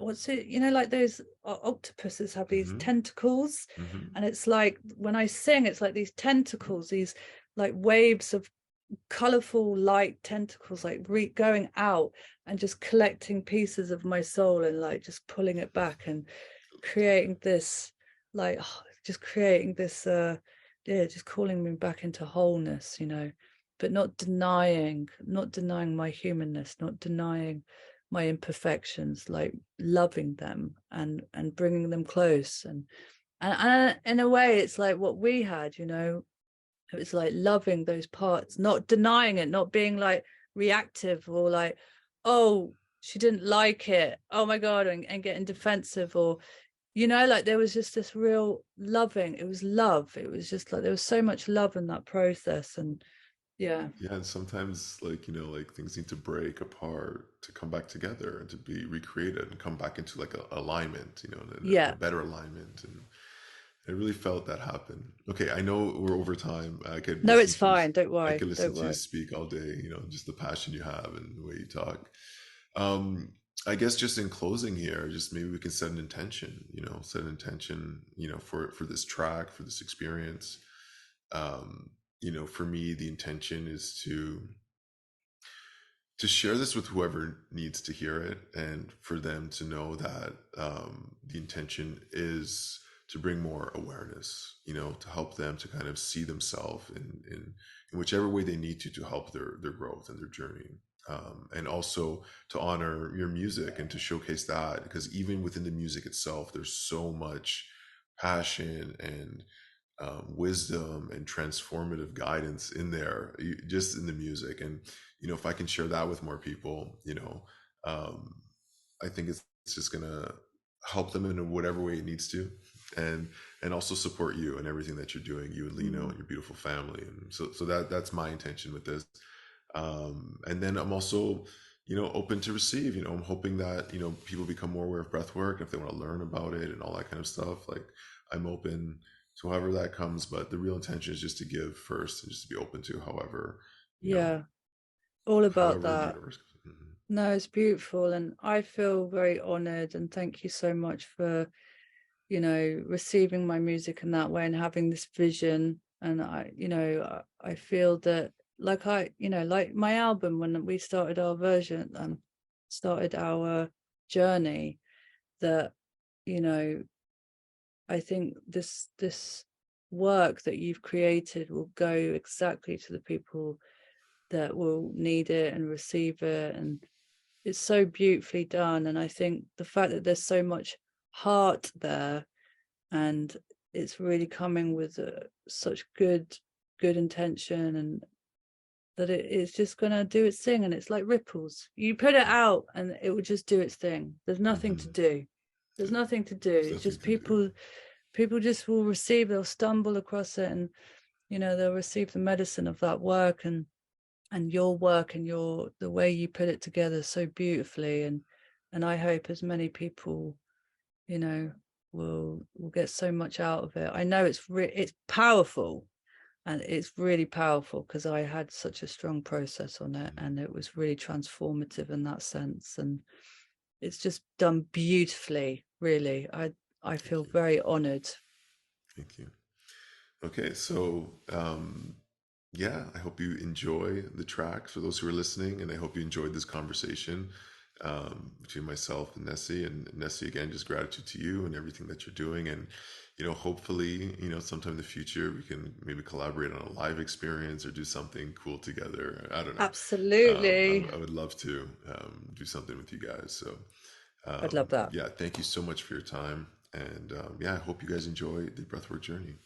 what's it, like those octopuses have these Hmm. tentacles, Hmm. and it's like when I sing, it's like these tentacles, these like waves of colorful light tentacles, like going out and just collecting pieces of my soul and like just pulling it back and creating this, like just creating this yeah, just calling me back into wholeness, but not denying my humanness, not denying my imperfections, like loving them and bringing them close. And in a way it's like what we had, it was like loving those parts, not denying it, not being like reactive or like, oh, she didn't like it, oh my god, and getting defensive, or like there was just this real loving. It was love. It was just like there was so much love in that process. And yeah. Yeah, and sometimes like like things need to break apart to come back together and to be recreated and come back into like a alignment, and a Yeah. better alignment. And I really felt that happen. Okay, I know we're over time. No, it's fine, don't I worry, could listen don't to you worry. speak all day, just the passion you have and the way you talk. Um, I guess just in closing here, just maybe we can set an intention, set an intention, for this track, for this experience. For me, the intention is to share this with whoever needs to hear it, and for them to know that the intention is to bring more awareness, to help them to kind of see themselves in whichever way they need to help their growth and their journey. And also to honor your music and to showcase that, because even within the music itself, there's so much passion and wisdom and transformative guidance in there, just in the music. And if I can share that with more people, um, I think it's just gonna help them in whatever way it needs to, and also support you and everything that you're doing, you and Lino Mm. and your beautiful family. And so that's my intention with this. And then I'm also open to receive. I'm hoping that people become more aware of breath work, if they want to learn about it and all that kind of stuff. Like, I'm open to however that comes, but the real intention is just to give first and just to be open to Yeah, all about however the that. universe goes. Mhm. No, it's beautiful, and I feel very honored, and thank you so much for receiving my music in that way and having this vision. And I feel that, like, like my album, when we started our version, started our journey, that you know I think this work that you've created will go exactly to the people that will need it and receive it. And it's so beautifully done. And I think the fact that there's so much heart there, and it's really coming with such good intention, and that it is just going to do its thing. And it's like ripples, you put it out and it will just do its thing. There's nothing to Mhm. do. There's nothing to do. There's It's nothing just to do. people just will receive, they'll stumble across it, and they'll receive the medicine of that work, and your work, and the way you put it together so beautifully. And I hope as many people you know will get so much out of it. I know it's powerful, and it's really powerful because I had such a strong process on it, Mhm. and it was really transformative in that sense. And it's just done beautifully, really. I Thank feel you. very honored. Thank you. Okay, so yeah, I hope you enjoy the track for those who are listening, and I hope you enjoyed this conversation between myself and Nessie. And Nessie, again, just gratitude to you and everything that you're doing. And hopefully, sometime in the future we can maybe collaborate on a live experience or do something cool together. I don't know. Absolutely. I would love to do something with you guys. So I'd love that. yeah, thank you so much for your time, and yeah, I hope you guys enjoy the breathwork journey.